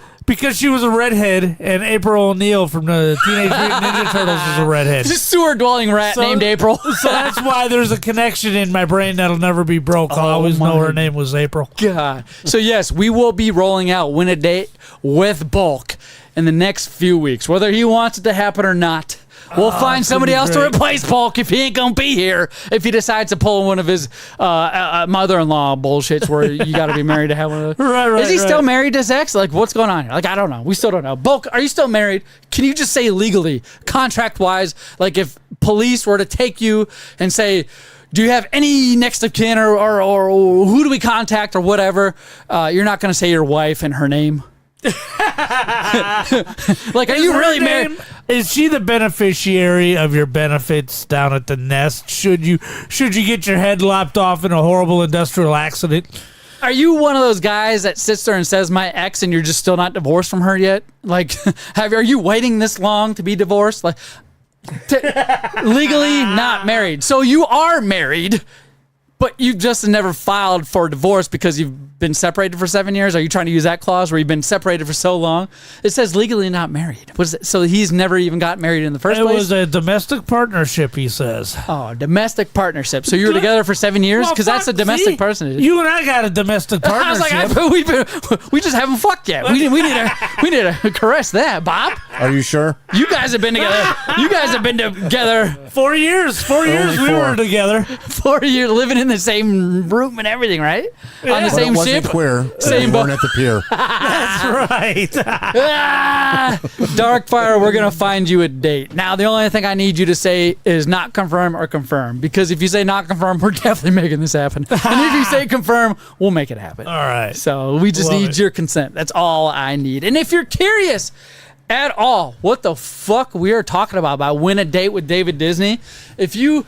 she was a redhead, and April O'Neil from the Teenage Mutant Ninja Turtles was a redhead. Just sewer dwelling rat So- named April. So that's why there's a connection in my brain that'll never be broke. I'll Oh always know my her name was April. God. So yes, we will be rolling out Win a Date with Bulk in the next few weeks, whether he wants it to happen or not. We'll find it's somebody gonna else be to great. replace Bulk if he ain't gonna be here. If he decides to pull one of his mother-in-law bullshits where you got to be married to have one of those. Right, Is he right. still married to his ex? Like, what's going on here? Like, I don't know. We still don't know. Bulk, are you still married? Can you just say legally, contract-wise, like if police were to take you and say, do you have any next of kin or who do we contact or whatever? You're not going to say your wife and her name. Like, are you Her really name- married? Is she the beneficiary of your benefits down at the Nest? Should you get your head lopped off in a horrible industrial accident? Are you one of those guys that sits there and says my ex and you're just still not divorced from her yet? Like, are you waiting this long to be divorced? Like, legally not married. So you are married, But you just never filed for divorce because you've been separated for 7 years? Are you trying to use that clause where you've been separated for so long? It says legally not married. What is it? So he's never even got married in the first place? It was a domestic partnership, he says. Oh, domestic partnership. So you were together for 7 years? Because that's a domestic person. You and I got a domestic partnership. I was like, we just haven't fucked yet. We need to caress that, Bob. Are you sure? You guys have been together. You guys have been together 4 years. 4 years we were together. 4 years living in the same room and everything, right? Yeah. On the But same it wasn't ship. queer. Same We weren't boat. at the pier. That's right. Darkfire, we're going to find you a date. Now, the only thing I need you to say is not confirm or confirm. Because if you say not confirm, we're definitely making this happen. And if you say confirm, we'll make it happen. All right. So we just Love need it. your consent. That's all I need. And if you're curious at all what the fuck we are talking about win a date with David Disney, if you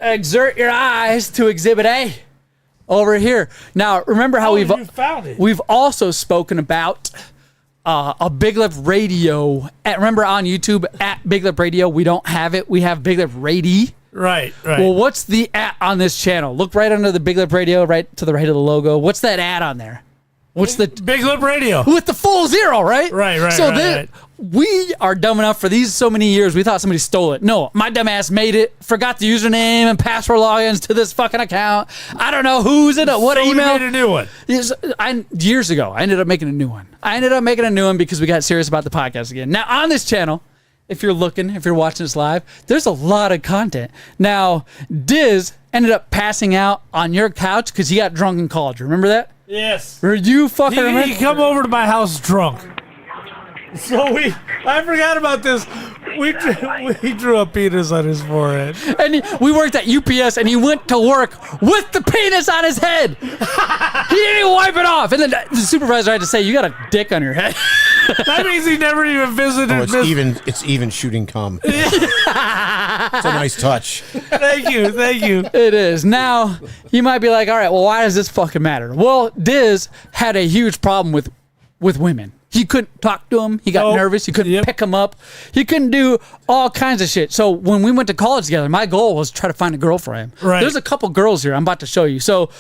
exert your eyes to Exhibit A over here. Now, remember how you found it. we've also spoken about a Big Lip Radio. Remember on YouTube at Big Lip Radio? We don't have it. We have Big Lip Radio. Right. Well, what's the at on this channel? Look right under the Big Lip Radio, right to the right of the logo. What's that ad on there? What's the Big Lip Radio? with the full zero, right? Right. So right. we are dumb enough for these so many years. We thought somebody stole it. No, my dumb ass made it. Forgot the username and password logins to this fucking account. I don't know who's in it. What So we email? made a new one. Years ago, I ended up making a new one. Because we got serious about the podcast again. Now on this channel, if you're watching this live, there's a lot of content. Now, Diz ended up passing out on your couch because he got drunk in college. Remember that? Yes. Or you fucking remember? He come over to my house drunk. So I forgot about this. We drew a penis on his forehead. And we worked at UPS, and he went to work with the penis on his head. He didn't even wipe it off. And then the supervisor had to say, "You got a dick on your head." That means he never even visited. Oh, it's even shooting cum. It's a nice touch. Thank you. It is. Now, you might be like, all right, well, why does this fucking matter? Well, Diz had a huge problem with women. He couldn't talk to him. He got nervous. He couldn't pick him up. He couldn't do all kinds of shit. So when we went to college together, my goal was to try to find a girl for him. Right. There's a couple girls here I'm about to show you. So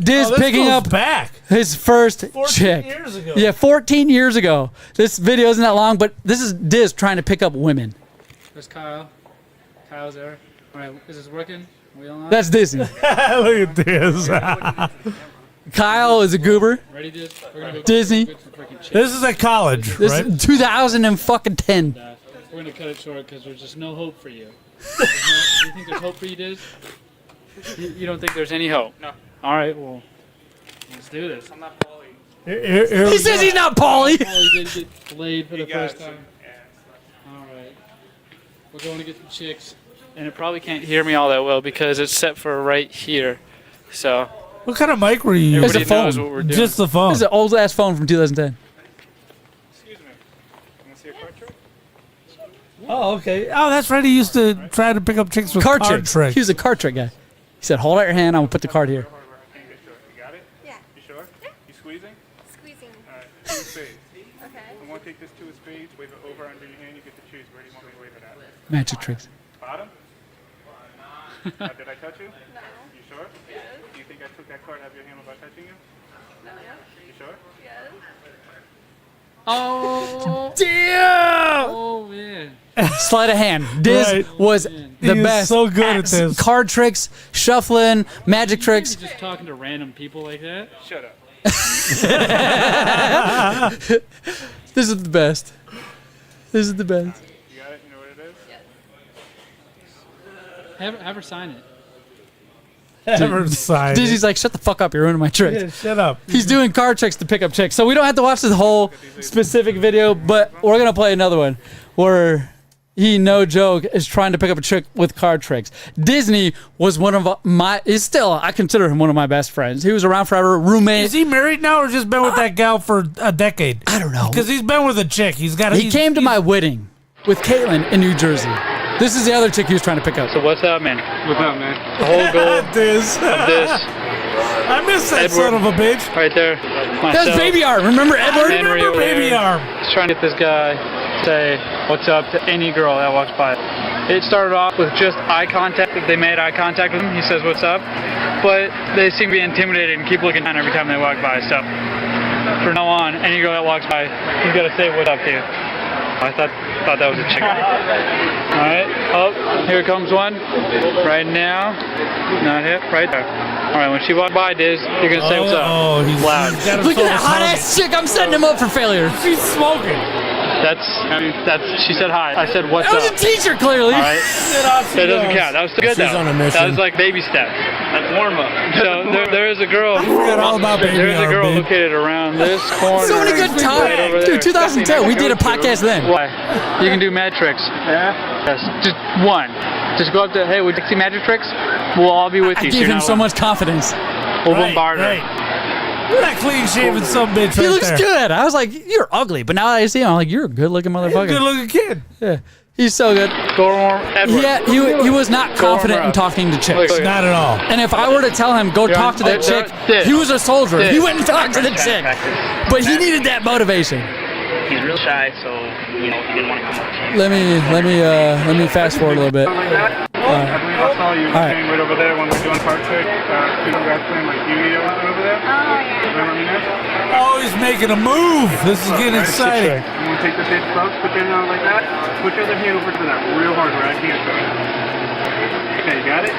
Diz picking up back his first 14 chick. years ago. Yeah, 14 years ago. This video isn't that long, but this is Diz trying to pick up women. There's Kyle. Kyle's there. All right, is this working? That's Disney. Look at this. Kyle is a goober. Ready, Diz? We're gonna go Disney. get some freaking chicken. This is at college, This right? is 2010. We're gonna cut it short because there's just no hope for you. Do you think there's hope for you, Diz? You don't think there's any hope? No. All right, well, let's do this. I'm not Paulie. Here He we says go. he's not Paulie. Paulie did get laid for the first time. All right. We're going to get some chicks. And it probably can't hear me all that well because it's set for right here. So What kind of mic were you It's using? a everybody knows phone. what we're doing. Just the phone. This is an old ass phone from 2010. Excuse me. You want to see a card trick? Oh, okay. Oh, that's right. He used to try to pick up chicks with Card card trick. tricks. He was a card trick guy. He said, "Hold out your hand. I'm gonna put the card here." You got it? Yeah. You sure? Yeah. You squeezing? Squeezing. All right. Two of spades. Okay. I want to take this two of spades, wave it over under your hand. You get to choose. Where do you want me to wave it at? Magic tricks. Bottom? Did I touch you? No. You sure? Yes. Do you think I took that card out of your hand without touching you? No. You sure? Yes. Oh, Damn! oh man. Sleight of hand. Diz Right. was the He was best. so good at this. Card tricks, shuffling, magic tricks. Just talking to random people like that? Shut up. This is the best. This is the best. You got it? You know what it is? Yes. Have her sign it. Never decided. Dizzy's like, shut the fuck up. You're ruining my tricks. Yeah, shut up. He's doing card tricks to pick up chicks. So we don't have to watch the whole specific video, but we're going to play another one where he, no joke, is trying to pick up a chick with card tricks. Disney was one of I consider him one of my best friends. He was around forever, roommate. Is he married now or just been with that gal for a decade? I don't know. Because he's been with a chick. He came to my wedding with Caitlin in New Jersey. This is the other chick he was trying to pick up. So what's up, man? What's up, man? The whole goal This. of this I miss that Edward. son of a bitch. right there. That's Baby Arm. Remember Edward? Henry Remember over Baby there. Arm. Just trying to get this guy to say what's up to any girl that walks by. It started off with just eye contact. If they made eye contact with him, he says, "What's up?" But they seem to be intimidated and keep looking down every time they walk by. So from now on, any girl that walks by, he's got to say "What's up" to you. I thought that was a chicken. All right. Oh, here comes one. Right now. Not hit. Right there. All right. When she walks by, Diz, you're gonna say "What's up?" Oh, he's loud. Look at that hot ass chick. I'm setting him up for failure. She's smoking. That's. She said hi. I said "What's That was up?" a teacher, clearly. All right. That doesn't count. That was still good She's though. on a mission. That was like baby steps. That's warm up. So there is a girl. I forgot all about baby There's a arm, girl babe. located around this corner. So many good Right over times. there. Dude, 2010, we did a podcast then. Why? You can do mad tricks. Yeah? Yes. Just one. Just go up to, "Hey, would you see magic tricks?" We'll all be with I you. gave you're him not so alone. much confidence. We'll bombard her. Right. Look at that clean shaven son bitch He right looks there. good. I was like, "You're ugly," but now that I see him, I'm like, "You're a good looking motherfucker." Good looking kid. Yeah, he's so good. Go warm Edward. Yeah, he was not Go warm confident her in up. talking to chicks. Look. Not at all. And if I were to tell him, "Go You're talk on- to that they're- chick," they're- he was a soldier. they're- He wouldn't talk to the chick. But he needed that motivation. He's real shy, so he didn't want to come up. Let me fast forward a little bit. I believe I saw you All right. standing right over there when we were doing park trick. You guys playing like Yu-Gi-Oh over there. Remember me now? Oh, he's making a move. This is getting exciting. You want to take the fist close, put your hand out like that. Put your other hand over to that real hard where I can't show you. Okay, you got it?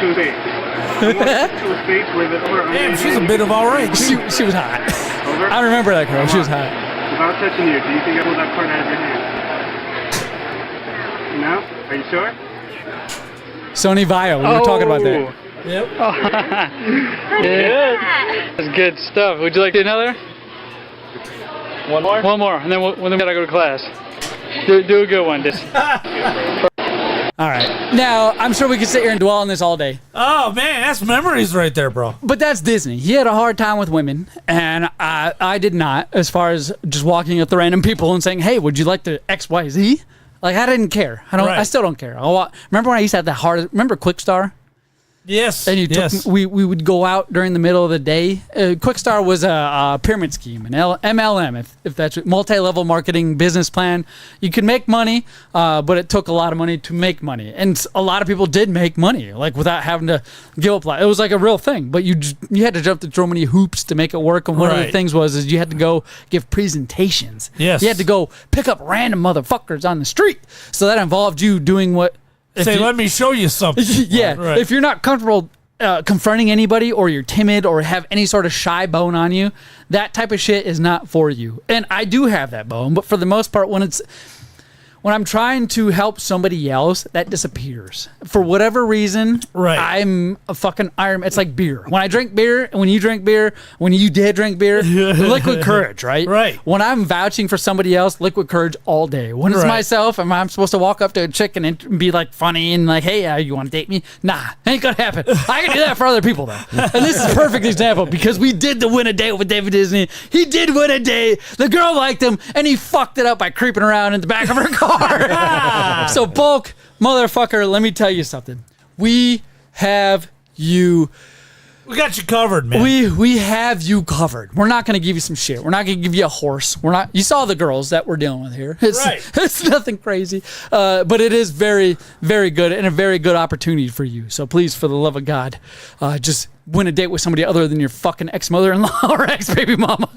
To a space. To a space where the Damn, she's a bit of all right. She was hot. Over. I remember that girl. She was hot. Without touching you, do you think I pulled that card out of your hand? No? Are you sure? Sony Vio. We were talking about that. Yep. Yeah. That's good stuff. Would you like to do another? One more? One more, and then we gotta go to class. Do a good one, Diz. All right. Now, I'm sure we could sit here and dwell on this all day. Oh, man, that's memories right there, bro. But that's Disney. He had a hard time with women, and I did not, as far as just walking up to random people and saying, "Hey, would you like to XYZ?" Like, I didn't care. I Right. still don't care. Remember when I used to have the hardest, remember Quickstar? Yes. And you yes. we would go out during the middle of the day. Quickstar was a pyramid scheme, an MLM, if that's multi-level marketing business plan. You could make money, but it took a lot of money to make money, and a lot of people did make money, like without having to give up. It was like a real thing, but you had to jump through so many hoops to make it work. And one of the Right. things was you had to go give presentations. Yes. You had to go pick up random motherfuckers on the street. So that involved you doing what. Say, let me show you something. Yeah, Right. if you're not comfortable confronting anybody, or you're timid, or have any sort of shy bone on you, that type of shit is not for you. And I do have that bone, but for the most part, when I'm trying to help somebody else, that disappears. For whatever reason, Right. I'm a fucking Iron Man. It's like beer. When I drink beer, and when you drink beer, when you did drink beer, liquid courage, right? Right. When I'm vouching for somebody else, liquid courage all day. When it's Right. myself, and I'm supposed to walk up to a chick and be like funny and like, "Hey, you want to date me?" Nah, ain't gonna happen. I can do that for other people though. And this is a perfect example because we did win a date with David Disney. He did win a date. The girl liked him, and he fucked it up by creeping around in the back of her car. So bulk, motherfucker, let me tell you something. We have you. We got you covered, man. We have you covered. We're not going to give you some shit. We're not going to give you a horse. We're not. You saw the girls that we're dealing with here. It's, Right. It's nothing crazy, but it is very, very good and a very good opportunity for you. So please, for the love of God, just win a date with somebody other than your fucking ex-mother-in-law or ex-baby mama.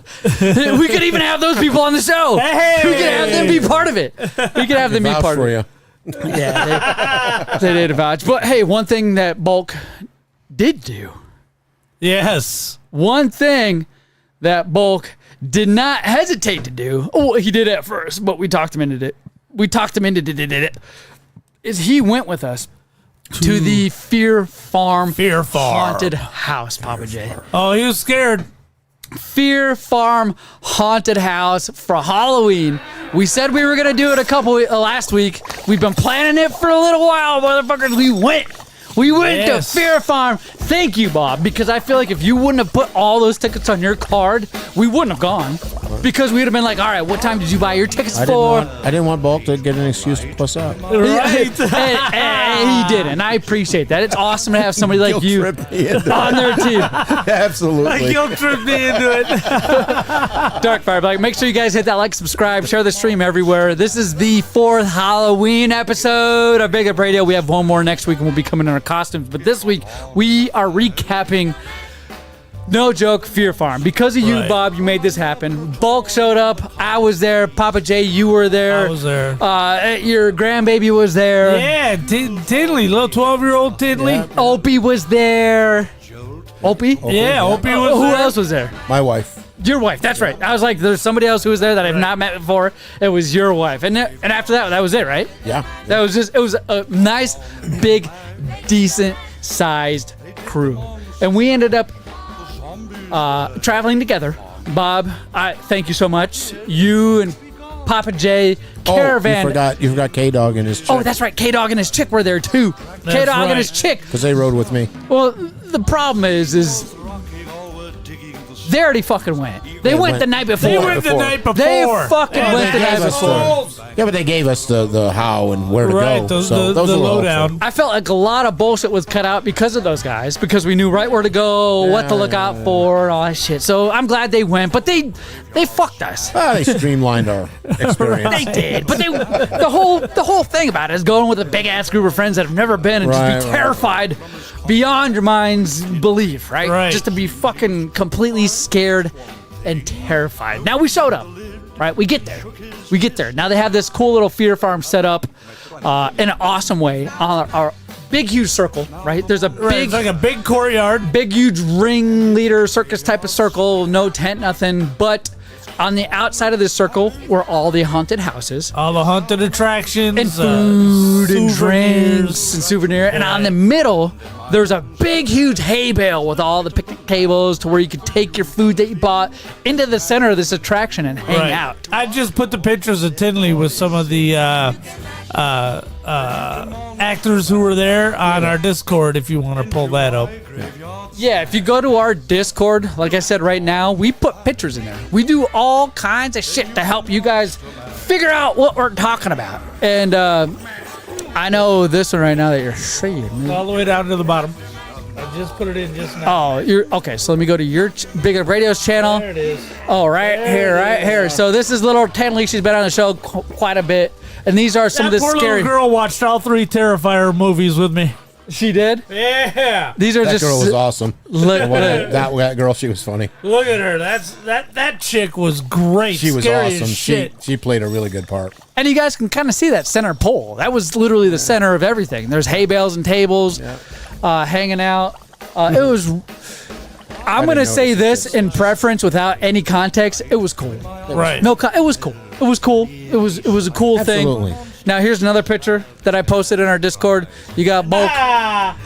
We could even have those people on the show. Hey! We could have them be part of it. We could have them be Vouch part for of it. you. Yeah, they did vouch. But hey, one thing that Bulk did do. Yes. One thing that Bulk did not hesitate to do. Oh, he did at first, but we talked him into it. Is he went with us to the Fear Farm haunted house, Papa J. Oh, he was scared. Fear Farm haunted house for Halloween. We said we were gonna do it last week. We've been planning it for a little while, motherfuckers. We went Yes. to Fear Farm. Thank you, Bob, because I feel like if you wouldn't have put all those tickets on your card, we wouldn't have gone. Because we'd have been like, all right, what time did you buy your tickets for? I didn't want Bulk to get an excuse to puss up. Right. and he did, and I appreciate that. It's awesome to have somebody like you on their team. Absolutely. Guilt tripped me into it. Darkfire Black, make sure you guys hit that like, subscribe, share the stream everywhere. This is the 4th Halloween episode of Big Up Radio. We have one more next week, and we'll be coming in our costumes. But this week, we are recapping, no joke, Fear Farm. Because of you, Right. Bob, you made this happen. Bulk showed up. I was there. Papa J, you were there. I was there. Your grandbaby was there. Yeah, Tinley, little 12-year-old Tinley. Yeah. Opie was there. Opie? Yeah, Opie was Who there. else was there? My wife. Your wife. That's right. I was like, there's somebody else who was there that I've not met before. It was your wife. And after that was it, right? Yeah. That was it was a nice, big, decent sized crew. And we ended up traveling together. Bob, thank you so much. You and Papa J, Caravan. You forgot K-Dog and his chick. Oh, that's right. K-Dog and his chick were there too. K-Dog right. and his chick. Because they rode with me. Well, the problem is they already fucking went. They went the night before. They went the night before. They fucking Yeah, went the they night gave us before. Yeah, but they gave us the how and where to Right, go. the So those are lowdown. I felt like a lot of bullshit was cut out because of those guys, because we knew right where to go, what to look out for, and all that shit. So I'm glad they went, but they fucked us. They streamlined our experience. They did, but the whole thing about it is going with a big ass group of friends that have never been and just be terrified beyond your mind's belief, right? Right. Just to be fucking completely scared and terrified. Now we showed up, right? We get there. Now they have this cool little Fear Farm set up in an awesome way on our big huge circle, right? There's a big, it's like a big courtyard, big huge ringleader circus type of circle, no tent, nothing, but on the outside of this circle were all the haunted houses. all the haunted attractions, And food and souvenirs. drinks and souvenir. And on the middle, there's a big, huge hay bale with all the picnic tables to where you could take your food that you bought into the center of this attraction and hang Right. out. I just put the pictures of Tinley with some of the actors who were there on our Discord if you want to pull that up. Yeah, if you go to our Discord, like I said right now, we put pictures in there. We do all kinds of shit to help you guys figure out what we're talking about. And I know this one right now that you're seeing. All the way down to the bottom. I just put it in just now. Oh, you're okay. So let me go to your Big Up Radio's channel. There it is. Oh, right here. So this is little Tanley. She's been on the show quite a bit, and these are some That of the poor scary. little girl watched all 3 Terrifier movies with me. She did. Yeah. These are That just girl was awesome. Look, And that girl, she was funny. Look at her. That chick was great. She was Scary as awesome. shit. She played a really good part. and you guys can kind of see that center pole. That was literally the center of everything. There's hay bales and tables, hanging out. It was. I'm gonna say this in preference without any context. It was cool. Right. No, it was cool. It was cool. It was a cool Absolutely. thing. Now here's another picture that I posted in our Discord. You got Bulk.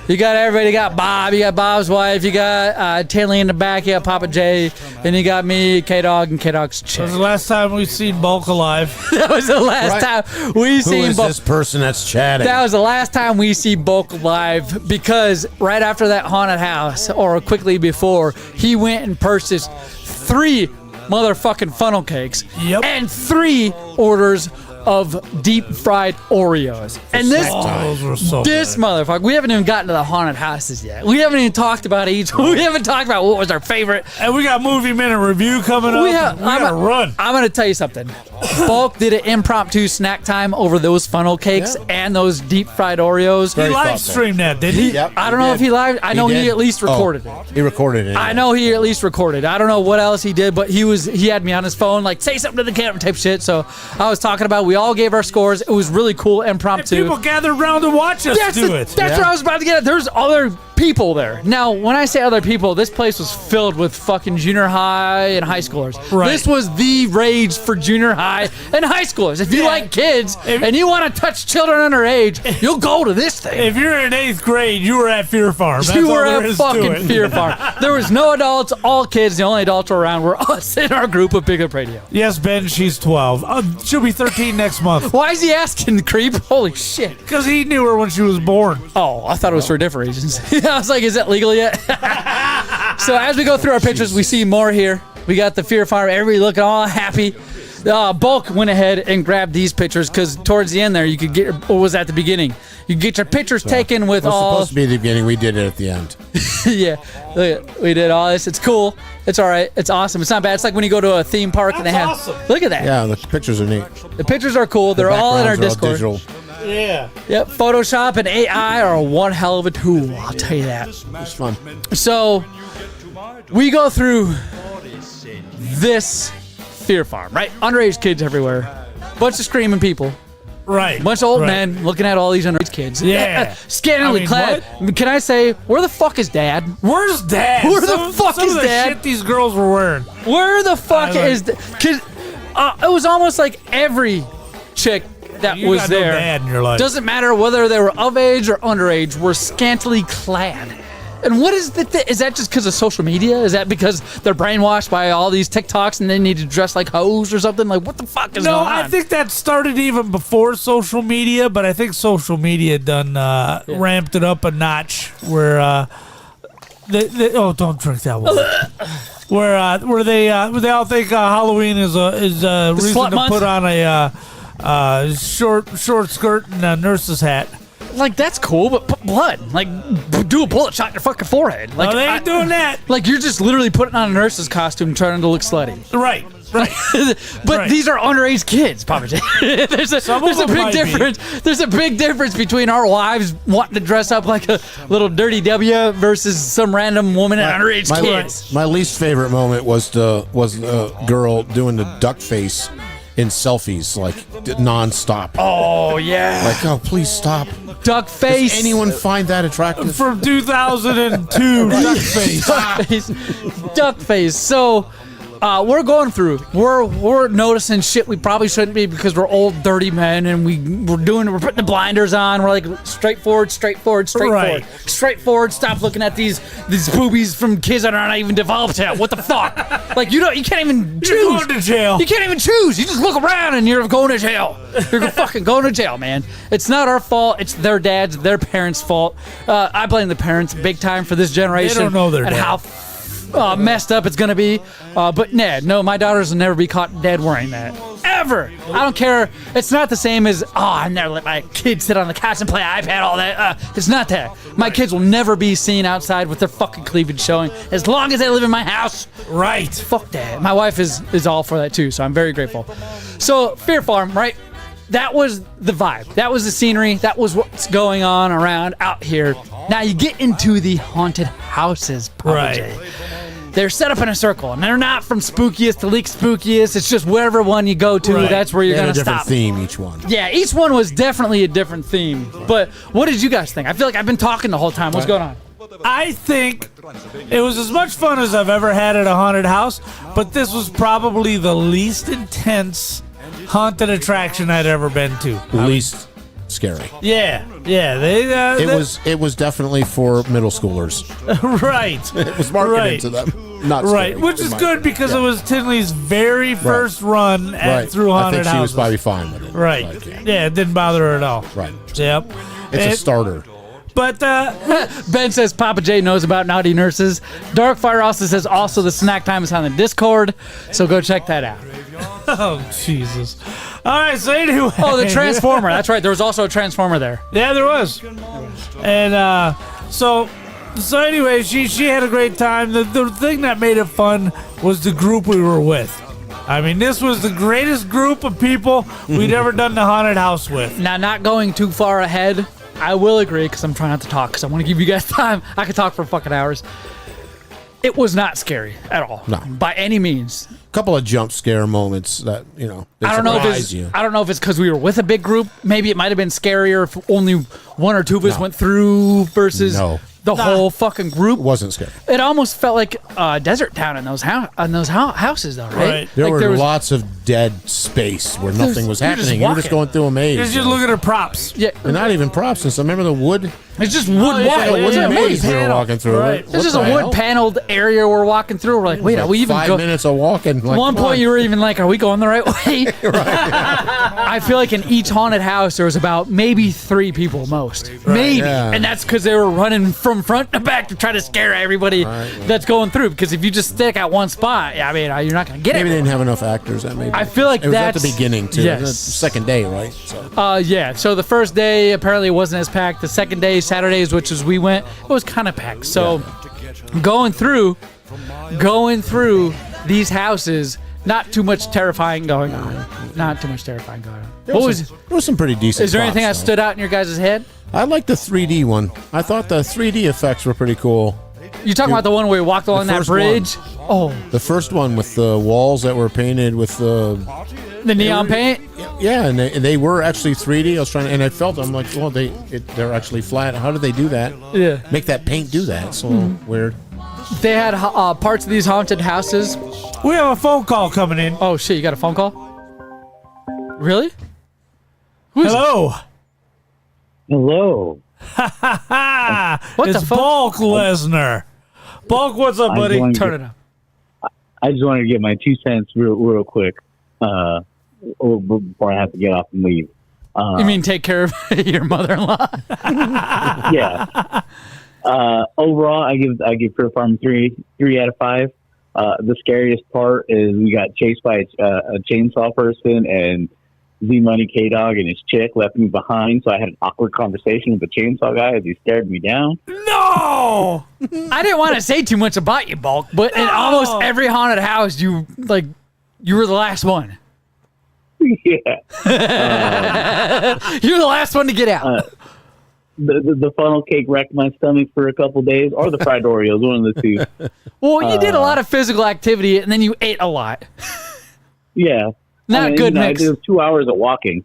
You got everybody. You got Bob. You got Bob's wife. You got Tanley in the back. You got Papa J. And you got me, K-Dog, and K-Dog's chick. That was the last time we seen Bulk alive. That was the last time we Who seen is Bulk. this person that's chatting? That was the last time we see Bulk live, because right after that haunted house, or quickly before, he went and purchased 3 motherfucking funnel cakes and 3 orders of deep fried Oreos. And this those were so this good. motherfucker, we haven't even gotten to the haunted houses yet. We haven't even talked about each. We haven't talked about what was our favorite. And we got Movie Minute Review coming up. We gotta run. I'm gonna tell you something. Bulk did an impromptu snack time over those funnel cakes and those deep fried Oreos. He live streamed that, didn't he? I don't know if he live. I know he did. at least recorded it. He recorded it. I know he at least recorded. I don't know what else he did, but he had me on his phone, like, say something to the camera type shit. So I was talking about, we all gave our scores. It was really cool, impromptu. People gathered around to watch us do it. That's what I was about to get at. There's other people there. Now, when I say other people, this place was filled with fucking junior high and high schoolers. Right. This was the rage for junior high and high schoolers. If you like kids and you want to touch children underage, you'll go to this thing. If you're in 8th grade, you were at Fear Farm. That's You all were there at is to fucking it. Fear Farm. There was no adults, all kids. The only adults were around were us in our group of Big Up Radio. Yes, Ben, she's 12. She'll be 13 next month. Why is he asking, creep? Holy shit. Because he knew her when she was born. Oh, I thought it was for different reasons. I was like, is that legal yet? So as we go through our pictures, we see more here. We got the Fear Farm. Everybody looking all happy. Bulk went ahead and grabbed these pictures because towards the end there, you could get, or was at the beginning, you could get your pictures taken with all. Supposed to be the beginning. We did it at the end. Yeah, we did all this. It's cool. It's all right. It's awesome. It's not bad. It's like when you go to a theme park and they have. Awesome. Look at that. Yeah, the pictures are neat. The pictures are cool. They're all in our backgrounds are all Discord. digital. Yeah. Yep. Photoshop and AI are one hell of a tool. I'll tell you that. It's fun. So we go through this Fear Farm, right? Underage kids everywhere. Bunch of screaming people. Right. Bunch of old right. men looking at all these underage kids. Yeah. Scantily clad. Can I say, where the fuck is Dad? Where's Dad? Where the fuck is Some of the Dad? shit these girls were wearing. Where the fuck is Cause it was almost like every chick that You was got no there. dad in your life. Doesn't matter whether they were of age or underage, were scantily clad. And what is is that just because of social media? Is that because they're brainwashed by all these TikToks and they need to dress like hoes or something? Like, what the fuck is No, going on? I think that started even before social media, but I think social media done ramped it up a notch where oh, don't drink that one. where they all think Halloween is a reason slut to month? put on a short skirt and a nurse's hat. Like, that's cool, but put blood. Like, do a bullet shot in your fucking forehead. Like, No, they ain't doing that. Like, you're just literally putting on a nurse's costume trying to look slutty. Right. But Right. these are underage kids, Papa J. there's a Some of them big might be. difference. There's a big difference between our wives wanting to dress up like a little dirty W versus some random woman and underage kids. My least favorite moment was the girl doing the duck face in selfies, like nonstop. Oh yeah. Like, oh, please stop. Duck face. Does anyone find that attractive? From 2002, duck face. Duck face. Duck face. So we're going through. We're noticing shit we probably shouldn't be because we're old, dirty men, and we're putting the blinders on. We're like straightforward. Right. Straightforward. Stop looking at these boobies from kids that are not even developed yet. What the fuck? Like you can't even choose. You're going to jail. You can't even choose. You just look around and you're going to jail. You're fucking going to jail, man. It's not our fault. It's their dad's, their parents' fault. I blame the parents big time for this generation. They don't know their and dad. how messed up it's gonna be. But no, my daughters will never be caught dead wearing that. Ever. I don't care. It's not the same as, I never let my kids sit on the couch and play iPad, all that. It's not that. My kids will never be seen outside with their fucking cleavage showing as long as they live in my house. Right. Fuck that. My wife is all for that too, so I'm very grateful. So, Fear Farm, right? That was the vibe. That was the scenery. That was what's going on around out here. Now you get into the haunted houses, Papa J. They're set up in a circle, and they're not from spookiest to least spookiest. It's just wherever one you go to, Right. that's where you're They going had to a different stop. theme, each one. Yeah, each one was definitely a different theme. But what did you guys think? I feel like I've been talking the whole time. What's going on? I think it was as much fun as I've ever had at a haunted house, but this was probably the least intense haunted attraction I'd ever been to. Least scary. Yeah. It was definitely for middle schoolers. Right. It was marketed Right. to them. Not Right, scary, which in is my good opinion. because it was Tinley's very first run through I haunted think she was houses. probably fine with it. Right. Like, Yeah, it didn't bother her at all. Right. Yep. It's a starter. But Ben says Papa J knows about naughty nurses. Darkfire also says also the snack time is on the Discord, so go check that out. oh Jesus! All right, so anyway, Oh, the Transformer. That's right. There was also a Transformer there. Yeah, there was. And so anyway, she had a great time. The thing that made it fun was the group we were with. I mean, this was the greatest group of people we'd ever done the haunted house with. Now, not going too far ahead, I will agree because I'm trying not to talk because I want to give you guys time. I could talk for fucking hours. It was not scary at all. No. By any means. A couple of jump scare moments that, they I don't know surprise you. if it's because we were with a big group. Maybe it might have been scarier if only one or two of us No. went through versus No. the whole fucking group. It wasn't scary. It almost felt like a desert town in those houses, though, right? Right. There Like were lots of dead space where nothing was you're just happening. You were just walking. going through a maze. Just look at her props. Yeah, And not even props. And so remember the wood It's just wood It's like a wall. wooden maze we were Panel. walking through. Right. It's just a wood paneled area we're walking through. We're like, wait, are we even 5 going? minutes of walking. At Like, one come point, on. you were even like, are we going the right way? I feel like in each haunted house, there was about maybe 3 people most. Maybe. Yeah. And that's because they were running from front to back to try to scare everybody that's going through. Because if you just stick at one spot, I mean, you're not going to get Maybe it. they didn't have enough actors. That maybe. I feel like it was at that's- the beginning too. yes. The second day, right? So. Yeah. So the first day apparently wasn't as packed. The second day, Saturdays, which is we went, it was kind of packed. So going through these houses, not too much terrifying going on. Not too much terrifying going on. There was some pretty decent. Is there anything that spots, stood out in your guys' head? though. I like the 3D one. I thought the 3D effects were pretty cool. You talking about the one where we walked along that first bridge? Oh, The first one with the walls that were painted with the the neon paint? yeah, and they were actually 3D. I was trying, and I felt I'm like, well, they're actually flat. How did they do that? Yeah. Make that paint do that? So weird. They had parts of these haunted houses. We have a phone call coming in. Oh shit! You got a phone call? Really? Who's Hello. Hello. What It's the fuck? Bulk Lesnar. Bulk, what's up, buddy? Turn it up. I just wanted to get my 2 cents real quick before I have to get off and leave. You mean take care of your mother-in-law? Yeah. Overall, I give Fear Farm 3 out of 5. The scariest part is we got chased by a chainsaw person, and Z-Money K-Dog and his chick left me behind, so I had an awkward conversation with the chainsaw guy as he stared me down. No! I didn't want to say too much about you, Bulk, but in almost every haunted house, you were the last one. Yeah. You're the last one to get out. The funnel cake wrecked my stomach for a couple days, or the fried Oreos, one of the two. Well, you did a lot of physical activity, and then you ate a lot. Yeah. Not good mix. I did 2 hours of walking.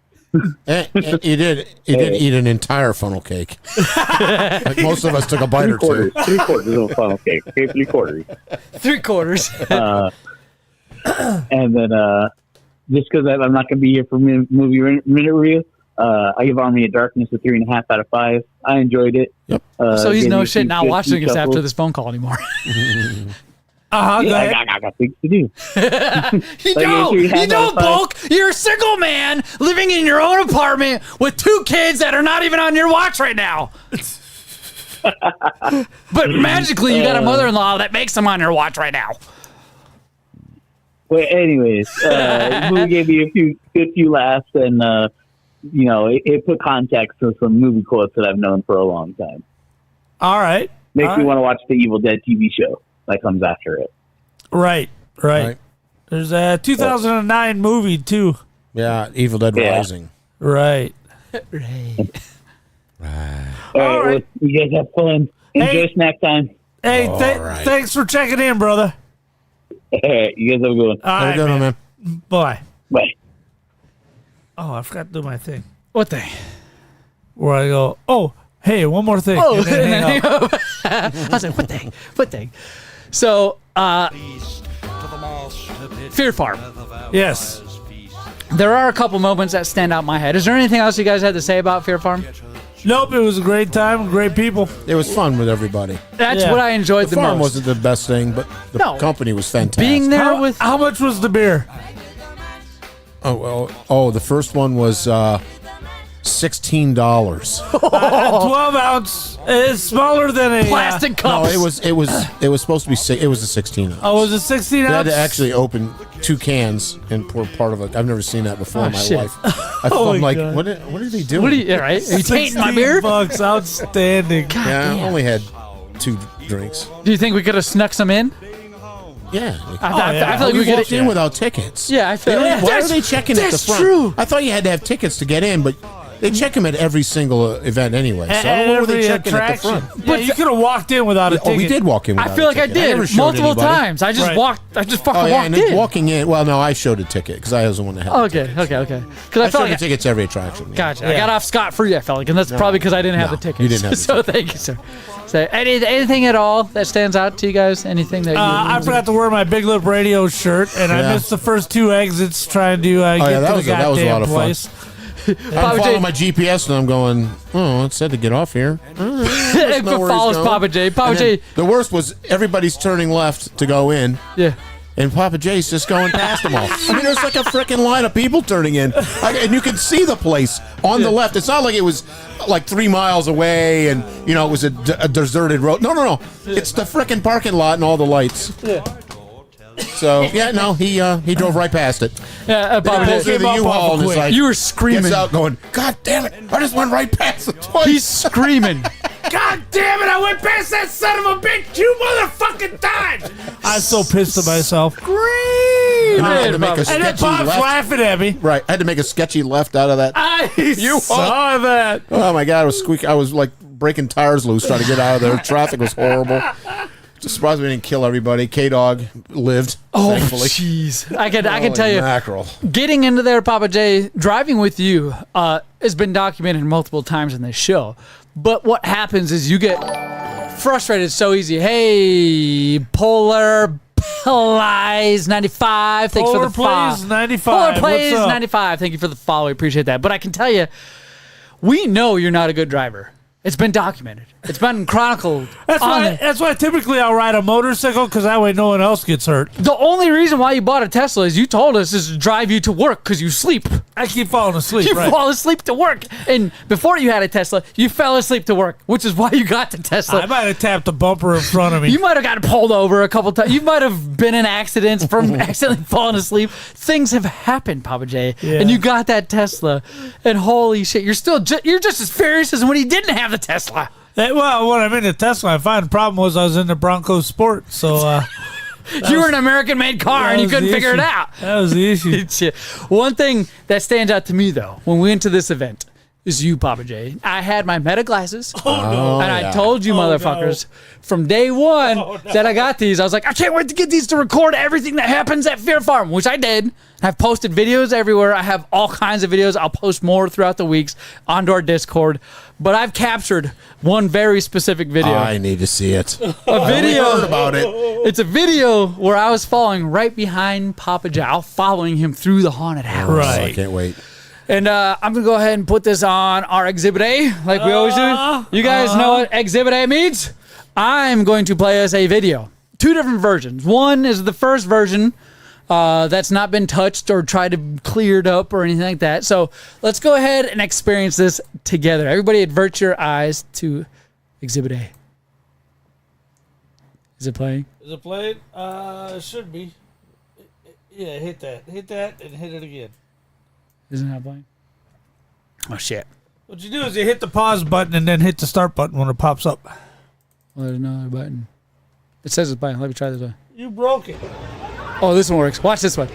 And you did eat an entire funnel cake. Like most of us took a bite or two. 3/4 of a funnel cake. Okay, 3/4. 3/4. And then just because I'm not going to be here for movie minute review, I give Army of Darkness a 3.5 out of 5. I enjoyed it. Yep. So he's gave no me shit not 2 watching us after chuckles. this phone call anymore. Go Yeah, ahead. I got things to do. You Like, don't, you have that Bulk. You're a single man living in your own apartment with 2 kids that are not even on your watch right now. But magically, you got a mother-in-law that makes them on your watch right now. But anyways, the movie gave me a few laughs, and it put context to some movie quotes that I've known for a long time. All right. Makes me want to watch the Evil Dead TV show that comes after it. Right. There's a 2009 movie, too. Yeah, Evil Dead Rising. Right. All right. Well, you guys have fun. Enjoy snack time. Hey, thanks for checking in, brother. All right, you guys have a good one. All right, Have a good one, man. Bye. Bye. Oh, I forgot to do my thing. What thing? Where I go, oh, hey, one more thing. Oh, and then hang up. I was like, what thing? What thing? So, Fear Farm. Yes. There are a couple moments that stand out in my head. Is there anything else you guys had to say about Fear Farm? Nope, it was a great time, great people. It was fun with everybody. That's what I enjoyed the the farm most. wasn't the best thing, but the No. company was fantastic. Being there with How much was the beer? the first one was $16. 12 ounce. It's smaller than a plastic No, cups. it was supposed to be. It was a 16 ounce. Oh, was it 16 They had ounce? to actually open 2 cans and pour part of it. I've never seen that before in my shit. life. Oh I'm my like, God. what are they doing? What are you, right? Are you tainting my beer? $16, outstanding. God Yeah, damn. I only had 2 drinks. Do you think we could have snuck some in? Yeah. I feel like we we could walked in without tickets. Yeah, I feel Why like are they checking at the that's front? true. I thought you had to have tickets to get in, but they check them at every single event anyway. So I don't know what Every they checking at the attraction. front. But you could have walked in without a ticket. Oh, we did walk in. I without feel a like I ticket. did never showed multiple anybody. times. I just Right. walked. I just fucking Oh, yeah, walked and then in. walking in. Well, no, I showed a ticket because I was the one that had. the Okay. Because I I felt showed like the tickets every attraction. Yeah. Gotcha. I got off scot free. I felt like, and that's probably because I didn't have No, the tickets. you didn't have the so thank you, sir. So anything at all that stands out to you guys? Anything that you? I forgot to wear my Big Lip Radio shirt, and I Yeah. missed the first 2 exits trying to get that to was the that was a goddamn lot of fun. place. I'm following my GPS and I'm going, oh, it said to get off here. It follows Papa J. Papa J. The worst was everybody's turning left to go in. Yeah. And Papa J's just going past them all. I mean, there's like a freaking line of people turning in. And you can see the place on the left. It's not like it was like 3 miles away and, you know, it was a deserted road. No. It's the freaking parking lot and all the lights. Yeah. So, yeah, no, he drove right past it. Yeah, Papa J. J. The U-Haul and is like, you were screaming. Gets out going, God damn it, I just went right past it twice. He's screaming. God damn it, I went past that son of a bitch 2 motherfucking times. I'm so pissed at myself. And I had to make a And then sketchy Bob's left. laughing at me. Right, I had to make a sketchy left out of that. I saw that. Oh my God, I was squeaking. I was like breaking tires loose trying to get out of there. Traffic was horrible. Just surprised we didn't kill everybody. K-Dog lived, thankfully. Jeez. I can tell you, mackerel. Getting into there, Papa J, driving with you has been documented multiple times in this show. But what happens is you get frustrated so easy. Hey, Polar Plays 95. Thanks Polar for the follow. Plays 95. Polar Plays What's up? 95. Thank you for the follow. We appreciate that. But I can tell you, we know you're not a good driver. It's been documented. It's been chronicled. That's why typically I'll ride a motorcycle because that way no one else gets hurt. The only reason why you bought a Tesla is you told us is to drive you to work because you sleep. I keep falling asleep. You right. fall asleep to work. And before you had a Tesla, you fell asleep to work, which is why you got the Tesla. I might have tapped the bumper in front of me. You might have got pulled over a couple times. You might have been in accidents from accidentally falling asleep. Things have happened, Papa J. Yeah. And you got that Tesla. And holy shit, you're just as furious as when he didn't have the Tesla. Well, when I'm in the Tesla, I find the problem was I was in the Bronco Sport, so you were an American-made car and you couldn't figure it out. That was the issue. One thing that stands out to me, though, when we went to this event, is you, Papa J. I had my Meta glasses, and I told you motherfuckers from day one that I got these. I was like, I can't wait to get these to record everything that happens at Fear Farm, which I did. I've posted videos everywhere. I have all kinds of videos. I'll post more throughout the weeks onto our Discord. But I've captured one very specific video. I need to see it. A video. I heard about it. It's a video where I was following right behind Papa J. I was following him through the haunted house. Right. I can't wait. And I'm going to go ahead and put this on our Exhibit A, like we always do. You guys know what Exhibit A means? I'm going to play us a video. 2 different versions. One is the first version that's not been touched or tried to cleared up or anything like that. So let's go ahead and experience this together. Everybody avert your eyes to Exhibit A. Is it playing? Is it playing? It should be. Yeah, hit that. Hit that and hit it again. Isn't that playing? Oh, shit. What you do is you hit the pause button and then hit the start button when it pops up. Well, there's another button. It says it's playing. Let me try this one. You broke it. Oh, this one works. Watch this one.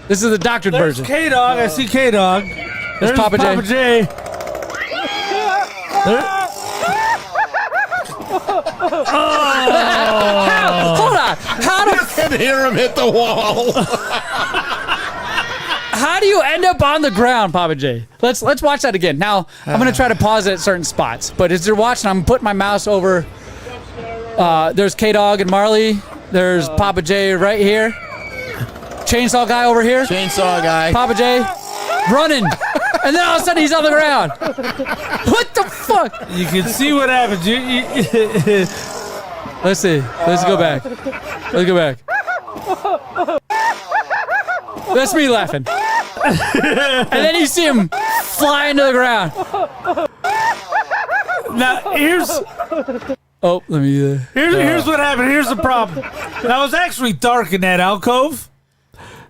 This is the doctored There's version. K-Dog. I see K-Dog. There's Papa J. J. Hold on. I can hear him hit the wall. How do you end up on the ground, Papa J? Let's watch that again. Now, I'm going to try to pause it at certain spots. But as you're watching, I'm putting my mouse over. There's K-Dog and Marley. There's Papa J right here. Chainsaw guy over here. Chainsaw guy. Papa J running. And then all of a sudden he's on the ground. What the fuck? You can see what happens. Let's see. Let's go back. Let's go back. That's me laughing. And then you see him fly into the ground. Now, here's... Oh, let me... Here's what happened. Here's the problem. Now, it was actually dark in that alcove.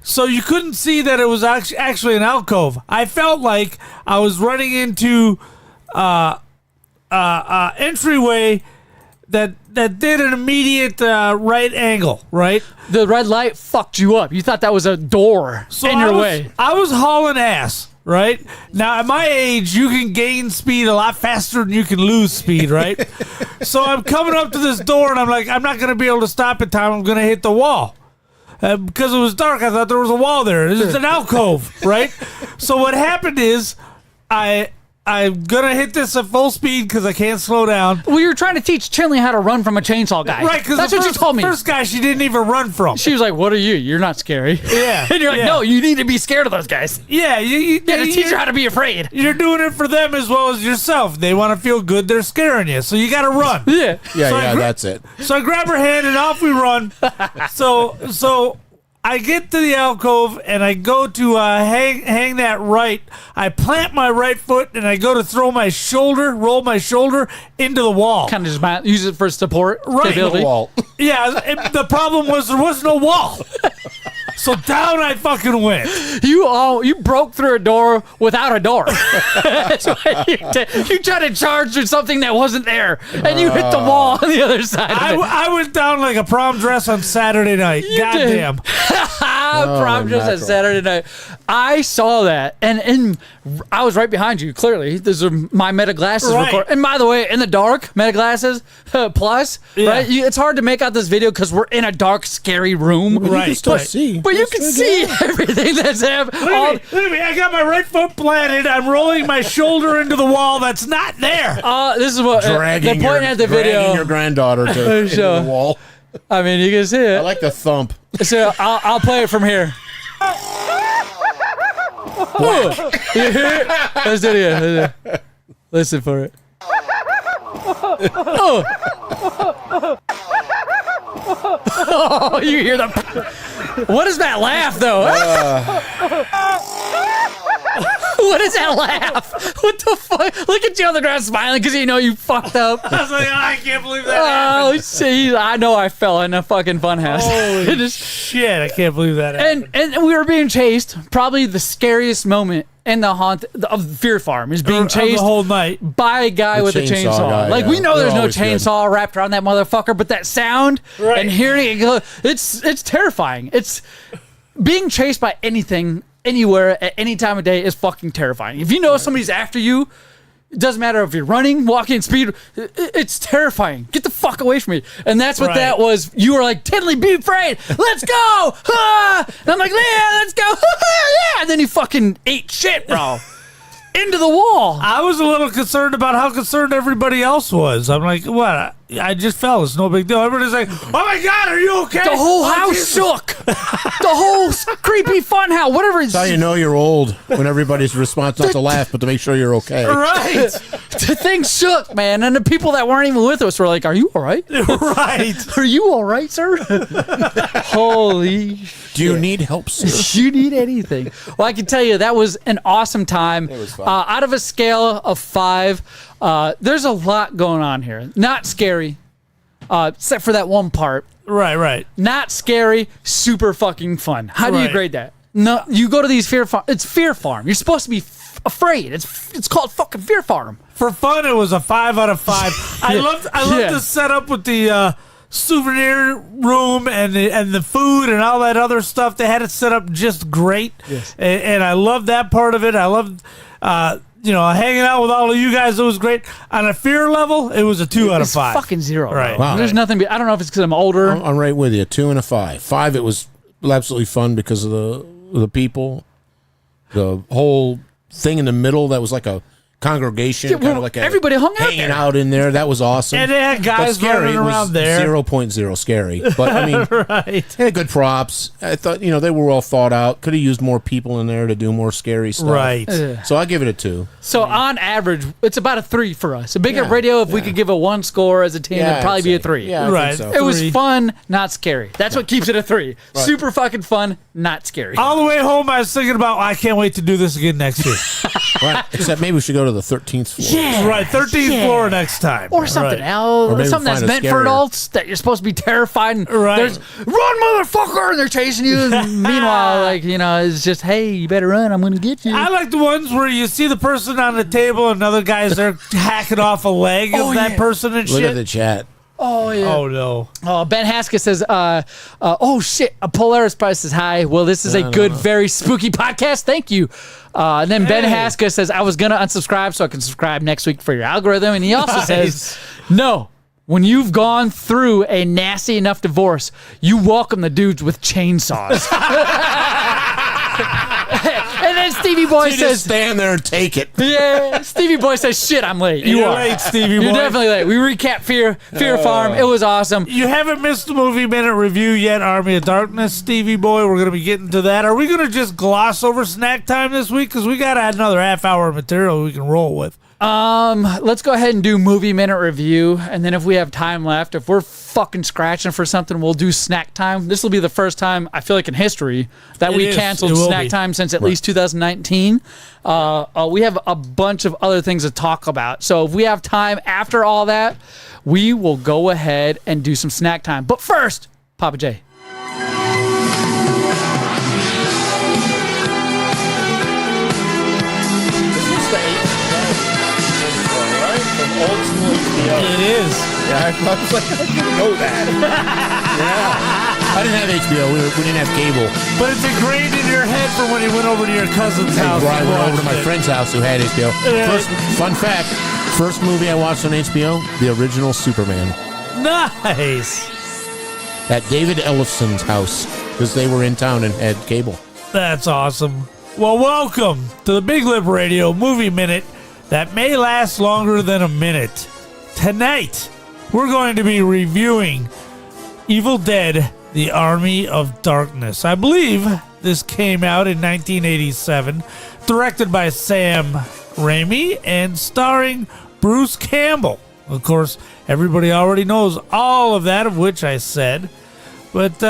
So you couldn't see that it was actually an alcove. I felt like I was running into entryway that did an immediate right angle, right? The red light fucked you up. You thought that was a door in your way. I was hauling ass, right? Now, at my age, you can gain speed a lot faster than you can lose speed, right? So I'm coming up to this door, and I'm like, I'm not going to be able to stop in time. I'm going to hit the wall. Because it was dark, I thought there was a wall there. It's an alcove, right? So what happened is I I'm gonna hit this at full speed because I can't slow down. Well, you're trying to teach Chinley how to run from a chainsaw guy. Right, because that's what you told me. First guy she didn't even run from. She was like, "What are you? You're not scary." Yeah, and you're like, "No, you need to be scared of those guys." Yeah, you gotta teach her how to be afraid. You're doing it for them as well as yourself. They want to feel good. They're scaring you, so you got to run. Yeah, that's it. So I grab her hand and off we run. So I get to the alcove and I go to hang that right. I plant my right foot and I go to roll my shoulder into the wall. Kind of just use it for support. Right. Stability. The wall. Yeah, the problem was there was no wall. So down I fucking went. You broke through a door without a door. That's why you tried to charge through something that wasn't there, and you hit the wall on the other side. I went down like a prom dress on Saturday night. Goddamn. Prom dress on Saturday night. I saw that, and I was right behind you. Clearly, those are my Meta glasses. Right. And by the way, in the dark, Meta glasses plus, right? It's hard to make out this video because we're in a dark, scary room. But you can still see. But you can see everything that's happening. Look at me. I got my right foot planted. I'm rolling my shoulder into the wall that's not there. This is what they're pointing at the video. Dragging your granddaughter into the wall. I mean, you can see it. I like the thump. So I'll play it from here. You hear it? Let's do it again. Listen for it. Oh, you hear the... What is that laugh, though? What is that laugh? What the fuck? Look at you on the ground smiling because you know you fucked up. I was like, I can't believe that happened. See, I know I fell in a fucking funhouse. Holy shit, I can't believe that happened. And we were being chased. Probably the scariest moment in the haunt of Fear Farm is being chased the whole night by a guy with a chainsaw. Guy, we know there's no always chainsaw wrapped around that motherfucker, but that sound and hearing it go, it's terrifying. It's being chased by anything, anywhere, at any time of day is fucking terrifying. If you know somebody's after you, it doesn't matter if you're running, walking, speed. It's terrifying. Get the fuck away from me. And that's what that was. You were like, Tinley, be afraid. Let's go. Ah! And I'm like, yeah, let's go. Yeah. And then you fucking ate shit, bro. Into the wall. I was a little concerned about how concerned everybody else was. I'm like, what? I just fell. It's no big deal. Everybody's like, oh my God, are you okay? The whole house shook. The whole creepy fun house. Whatever. That's how you know you're old, when everybody's response not to laugh, but to make sure you're okay. Right. The thing shook, man. And the people that weren't even with us were like, are you all right? Right. Are you all right, sir? Holy shit. Do you need help, sir? Do you need anything? Well, I can tell you that was an awesome time. It was fun. Out of a scale of 5, there's a lot going on here. Not scary, except for that one part. Right. Not scary, super fucking fun. How do you grade that? No, you go to these Fear Farm. It's Fear Farm. You're supposed to be afraid. It's called fucking Fear Farm. For fun, it was a 5 out of 5. I loved the setup with the souvenir room and the food and all that other stuff. They had it set up just great. Yes. And I loved that part of it. I loved hanging out with all of you guys. It was great. On a fear level, it was a 2 out of 5. Fucking 0. Right. Wow. There's nothing. I don't know if it's because I'm older. I'm right with you. 2 and a 5. 5, it was absolutely fun because of the people, the whole thing in the middle that was like a congregation, kind of like everybody hung out hanging there. out in there. That was awesome. And they had guys running around there. 0.0 scary, but I mean, right. They had good props. I thought they were well thought out. Could have used more people in there to do more scary stuff. Right. So I give it a 2. So on average, it's about a 3 for us. A Big Up Radio, if we could give a 1 score as a team, it'd probably be a 3. Yeah, I right. think so. It was fun, not scary. That's what keeps it a 3. Right. Super fucking fun, not scary. All the way home, I was thinking about, I can't wait to do this again next year. Right. Except maybe we should go to the 13th floor. Yeah. Right, 13th floor next time. Or something else. Or maybe Something that's find a meant for scarier. adults that you're supposed to be terrified. And Right. There's, run, motherfucker! And they're chasing you. And meanwhile, it's just, hey, you better run. I'm going to get you. I like the ones where you see the person on the table and another guy's there hacking off a leg of that person and Look shit. at the chat. Oh, yeah. Oh, no. Oh, Ben Haskell says, oh, shit, a Polaris price is high. Well, this is a good, very spooky podcast. Thank you. And then Ben Haskell says, I was going to unsubscribe so I can subscribe next week for your algorithm. And he also says, no, when you've gone through a nasty enough divorce, you welcome the dudes with chainsaws. And then then Stevie Boy You just says, stand there and take it. yeah, Stevie Boy says, shit, I'm late. You're are late, Stevie Boy. You're definitely late. We recap Fear Farm. It was awesome. You haven't missed the movie minute review yet, Army of Darkness, Stevie Boy. We're going to be getting to that. Are we going to just gloss over snack time this week? Because we got another half hour of material we can roll with. Let's go ahead and do movie minute review, and then if we have time left, if we're fucking scratching for something, we'll do snack time. This will be the first time, I feel like, in history that we canceled snack time since at least 2019. We have a bunch of other things to talk about. So if we have time after all that, we will go ahead and do some snack time. But first, Papa J. Old school HBO. It is. Yeah, I was like, I didn't know that. Yeah. I didn't have HBO. We didn't have cable. But it's ingrained in your head from when you went over to your cousin's house. I went over to my friend's house who had HBO. Fun fact, first movie I watched on HBO, the original Superman. Nice. At David Ellison's house, because they were in town and had cable. That's awesome. Well, welcome to the Big Lip Radio Movie Minute that may last longer than a minute. Tonight, we're going to be reviewing Evil Dead, The Army of Darkness. I believe this came out in 1987, directed by Sam Raimi and starring Bruce Campbell. Of course, everybody already knows all of that, of which I said. But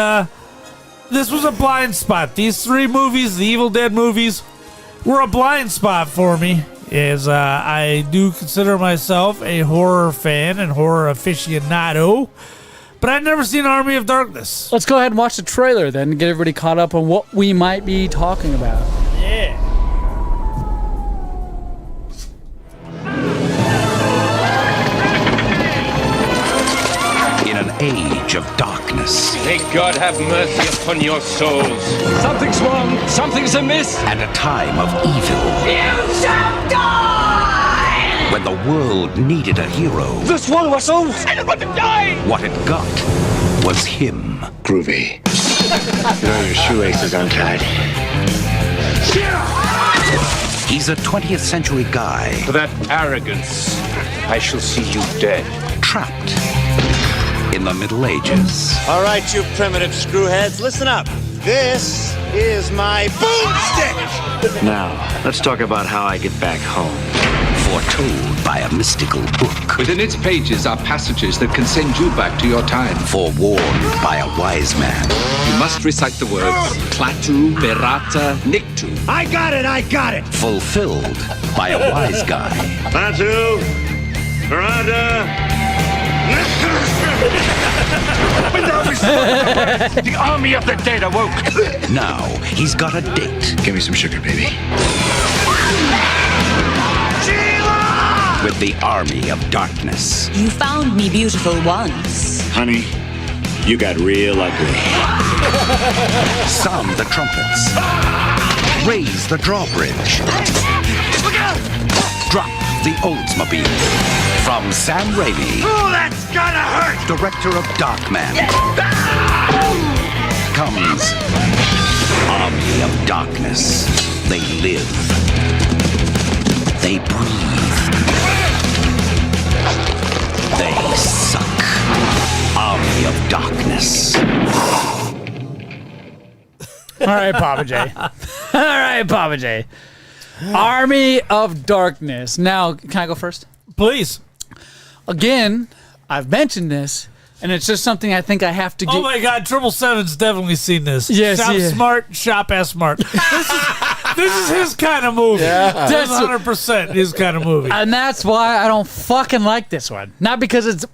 this was a blind spot. These three movies, the Evil Dead movies, were a blind spot for me, as I do consider myself a horror fan and horror aficionado. But I'd never seen Army of Darkness. Let's go ahead and watch the trailer then and get everybody caught up on what we might be talking about. Yeah. In an age of darkness. May God have mercy upon your souls. Something's wrong. Something's amiss. And a time of evil. You shall die! When the world needed a hero. This one was so about to die! What it got was him. Groovy. You know your shoelaces untied. He's a 20th century guy. For that arrogance, I shall see you dead. Trapped in the Middle Ages. All right, you primitive screwheads, listen up. This is my boomstick! Now, let's talk about how I get back home. Foretold by a mystical book. Within its pages are passages that can send you back to your time. Forewarned by a wise man. You must recite the words Klaatu, Berata, Niktu. I got it! Fulfilled by a wise guy. Klaatu, Berata, The army of the dead awoke. Now he's got a date. Give me some sugar, baby. With the Army of Darkness. You found me beautiful once. Honey, you got real ugly. Sound the trumpets. Raise the drawbridge. Drop the Oldsmobile. From Sam Raimi. Oh, that's gonna hurt! Director of Darkman. Comes Army of Darkness. They live. They breathe. They suck. Army of Darkness. All right, Papa J. All right, Papa J. Army of Darkness. Now, can I go first? Please. Again, I've mentioned this, and it's just something I think I have to get. Oh my God, 777's definitely seen this. Yes, Shop yeah. smart, shop as smart. This is his kind of movie. Yeah. That's 100% his kind of movie. And that's why I don't fucking like this one. Not because it's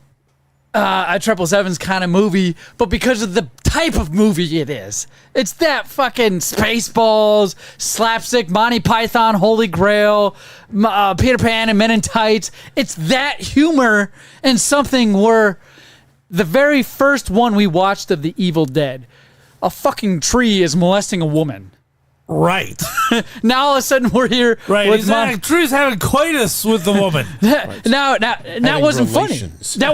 a 777's kind of movie, but because of the type of movie it is. It's that fucking Spaceballs, slapstick, Monty Python, Holy Grail, Peter Pan and Men in Tights. It's that humor and something where the very first one we watched of The Evil Dead, a fucking tree is molesting a woman. Right. Now all of a sudden we're here. Right. With He's having coitus with the woman. Now that wasn't relations. funny.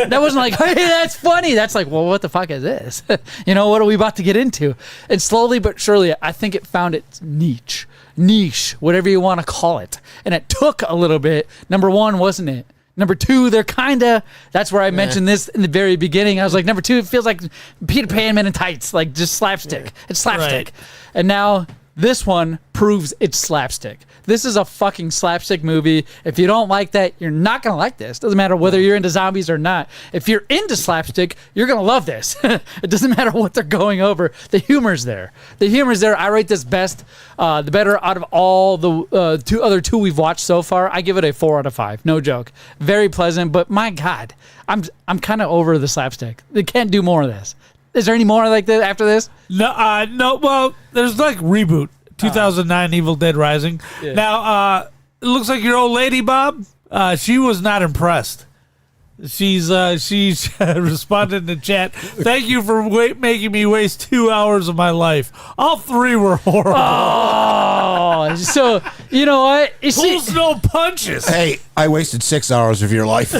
That wasn't like, hey, that's funny. That's like, well, what the fuck is this? What are we about to get into? And slowly but surely, I think it found its niche, whatever you want to call it. And it took a little bit. Number one, wasn't it? Number two, they're kind of, that's where I mentioned this in the very beginning. I was like, number two, it feels like Peter Pan Men in Tights, like just slapstick. Yeah. It's slapstick. Right. And now this one proves it's slapstick. This is a fucking slapstick movie. If you don't like that, you're not going to like this. Doesn't matter whether you're into zombies or not. If you're into slapstick, you're going to love this. It doesn't matter what they're going over. The humor's there. I rate this best, the better out of all the other two we've watched so far. I give it a 4 out of 5. No joke. Very pleasant, but my God, I'm kind of over the slapstick. They can't do more of this. Is there any more like this after this? No. Well, there's like reboot 2009 Evil Dead Rising. Yeah. Now, it looks like your old lady, Bob. She was not impressed. She's responded in the chat. Thank you for making me waste 2 hours of my life. All 3 were horrible. Oh, so you know what? Pulls no punches. Hey, I wasted 6 hours of your life.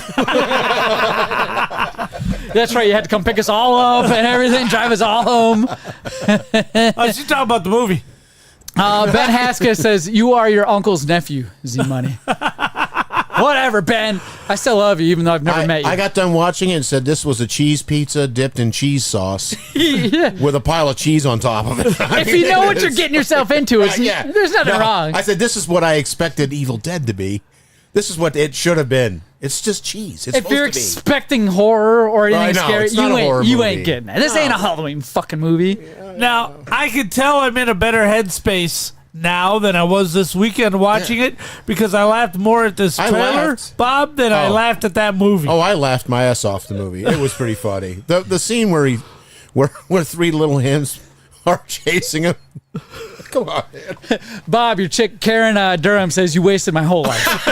That's right. You had to come pick us all up and everything, drive us all home. She's talking about the movie. Ben Haskell says, "You are your uncle's nephew, Z-Money." Whatever, Ben. I still love you, even though I've never met you. I got done watching it and said this was a cheese pizza dipped in cheese sauce with a pile of cheese on top of it. If you know what you're getting yourself into, there's nothing wrong. I said this is what I expected Evil Dead to be. This is what it should have been. It's just cheese. It's if you're expecting horror or anything scary, you ain't getting it. This ain't a Halloween fucking movie. Now, I can tell I'm in a better headspace now than I was this weekend watching it because I laughed more at this trailer, Bob, than I laughed at that movie. Oh, I laughed my ass off the movie. It was pretty funny. The scene where where 3 little hens are chasing him. Come on, man. Bob, your chick Karen Durham says you wasted my whole life.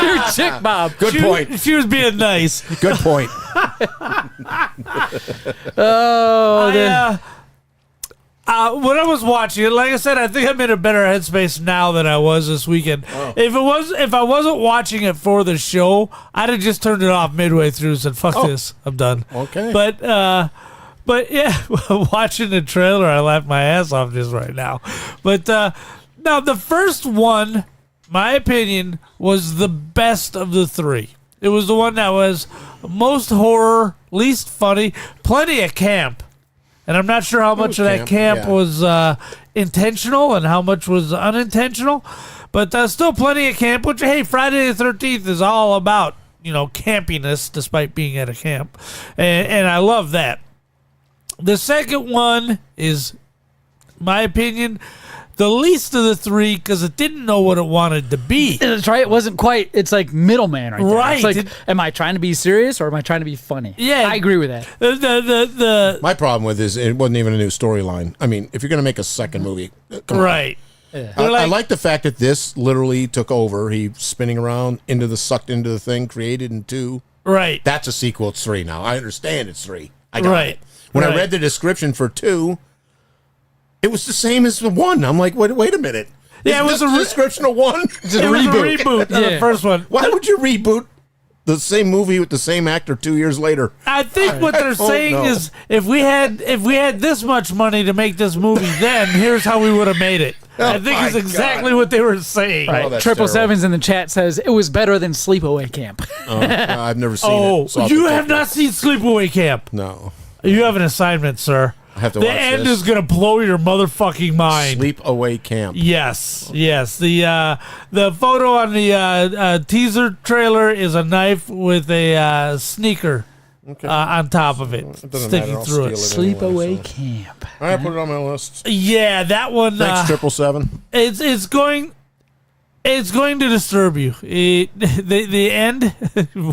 Your chick, Bob. Good point. She was being nice. Good point. When I was watching it, like I said, I think I'm in a better headspace now than I was this weekend. Oh. If I wasn't watching it for the show, I'd have just turned it off midway through and said, "Fuck this, I'm done." Okay. But yeah, watching the trailer, I laughed my ass off just right now. But now the first one, my opinion, was the best of the 3. It was the one that was most horror, least funny, plenty of camp. And I'm not sure how much of that camp was intentional and how much was unintentional. But still plenty of camp, which, hey, Friday the 13th is all about, campiness despite being at a camp. And I love that. The second one is, my opinion, the least of the 3 because it didn't know what it wanted to be. That's right. It wasn't quite. It's like middleman right there. Right. It's like, am I trying to be serious or am I trying to be funny? Yeah. I agree with that. The My problem with this, it wasn't even a new storyline. I mean, if you're going to make a second movie, come on. Yeah. I like the fact that this literally took over. He spinning around sucked into the thing, created in 2. Right. That's a sequel. It's 3 now. I understand it's 3. I got it. When I read the description for 2, it was the same as the 1. I'm like, wait a minute. Yeah, it was a description of 1. It was a reboot of the first one. Why would you reboot the same movie with the same actor 2 years later? I think what they're saying is if we had this much money to make this movie, then here's how we would have made it. I think it's exactly what they were saying. Right. 777's in the chat says it was better than Sleepaway Camp. I've never seen it. Oh, you have not seen Sleepaway Camp? No. You have an assignment, sir. I have to watch this. The end this. is going to blow your motherfucking mind. Sleepaway Camp. Yes. The photo on the teaser trailer is a knife with a sneaker on top of it, sticking through it. Sleepaway Camp. I put it on my list. Yeah, that one. Thanks, 777. It's going to disturb you. The end.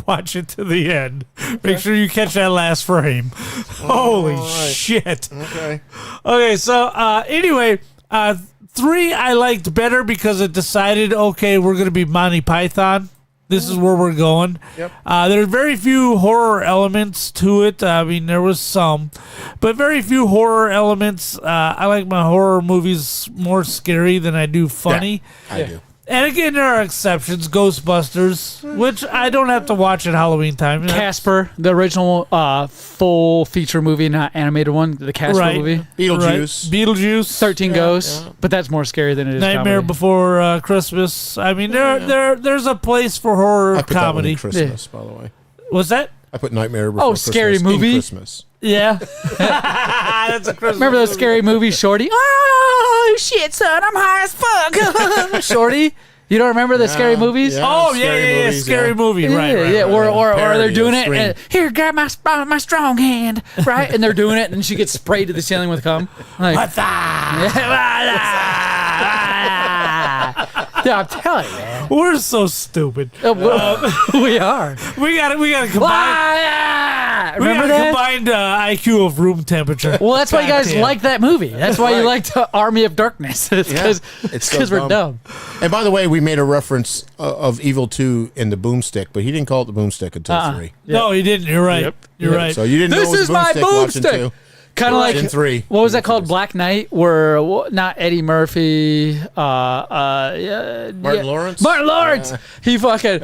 Watch it to the end. Make sure you catch that last frame. Holy shit. Okay. So anyway, 3 I liked better because it decided, okay, we're going to be Monty Python. This is where we're going. Yep. There are very few horror elements to it. I mean, there was some, but very few horror elements. I like my horror movies more scary than I do funny. Yeah, I do. And again, there are exceptions. Ghostbusters, which I don't have to watch at Halloween time. Casper, the original full feature movie, not animated one. The Casper movie. Beetlejuice. Right. Beetlejuice. 13 Ghosts. Yeah. But that's more scary than it is Nightmare comedy. Before Christmas. I mean, there's a place for horror I put comedy. that one in Christmas, by the way. What's that? I put Nightmare Before Christmas scary movie? in Christmas. Yeah. That's a Christmas Remember the movie. scary movie, Shorty? Oh, shit, son, I'm high as fuck. Shorty? You don't remember the scary movies? Yeah, Oh, scary movies, scary movie. Right, right. Yeah, or they're Parody doing of it. Scream. And, here, grab my strong hand, right? And they're doing it, and she gets sprayed to the ceiling with cum. Like, What's yeah, I'm telling you, man. We're so stupid. We are. We got to combine. Remember that? Combined IQ of room temperature. Well, that's why you guys Goddamn. like that movie. That's why you liked Army of Darkness. It's because It's so we're dumb. And by the way, we made a reference of Evil 2 in the boomstick, but he didn't call it the boomstick until 3. No, he didn't. You're right. You're right. So you didn't know This it was is my watching boomstick. 2. Kind of like in 3. What was that called? Black Knight, where not Eddie Murphy, Martin Lawrence. Martin Lawrence. He fucking.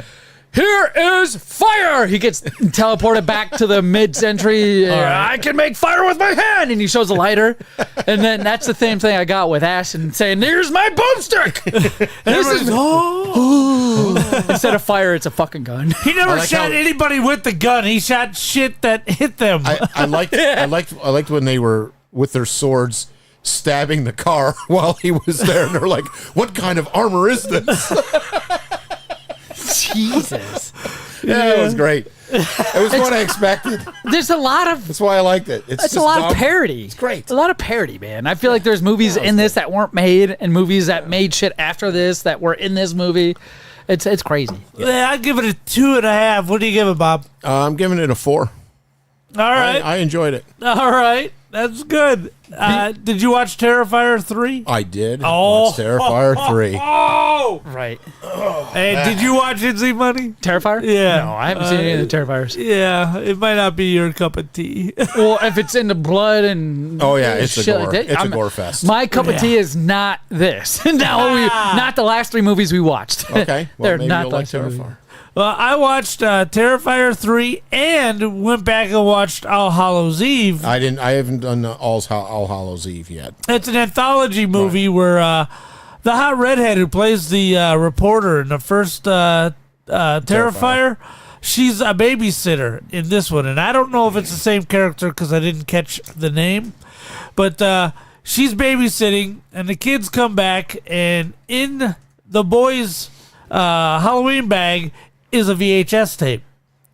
Here is fire! He gets teleported back to the mid-century. I can make fire with my hand, and he shows a lighter. And then that's the same thing I got with Ashton saying, "Here's my boomstick." This is instead of fire, it's a fucking gun. He never shot anybody with the gun. He shot shit that hit them. I liked when they were with their swords stabbing the car while he was there, and they're like, "What kind of armor is this?" Jesus. Yeah, it was great. It was what I expected. There's a lot of. That's why I liked it. It's a lot of parody. It's great. A lot of parody, man. I feel like there's movies in this that weren't made, and movies that made shit after this that were in this movie. It's crazy. Yeah, I'd give it a 2.5. What do you give it, Bob? I'm giving it a 4. All right. I enjoyed it. All right. That's good. Did you watch Terrifier 3? I did. Oh. Watch Terrifier 3. Oh! Right. Hey, did you watch Inside Money? Terrifier? Yeah. No, I haven't seen any of the Terrifiers. Yeah, it might not be your cup of tea. Well, if it's into blood and Oh, yeah, it's a shit gore. like that, It's a gore fest. My cup of tea is not this. Not the last 3 movies we watched. Okay. Well, They're maybe not you'll the like last 3 movies. Terrifier. Well, I watched Terrifier 3 and went back and watched All Hallows Eve. I haven't done All Hallows Eve yet. It's an anthology movie where the hot redhead who plays the reporter in the first Terrifier, she's a babysitter in this one. And I don't know if it's the same character because I didn't catch the name. But she's babysitting, and the kids come back, and in the boys' Halloween bag is a VHS tape.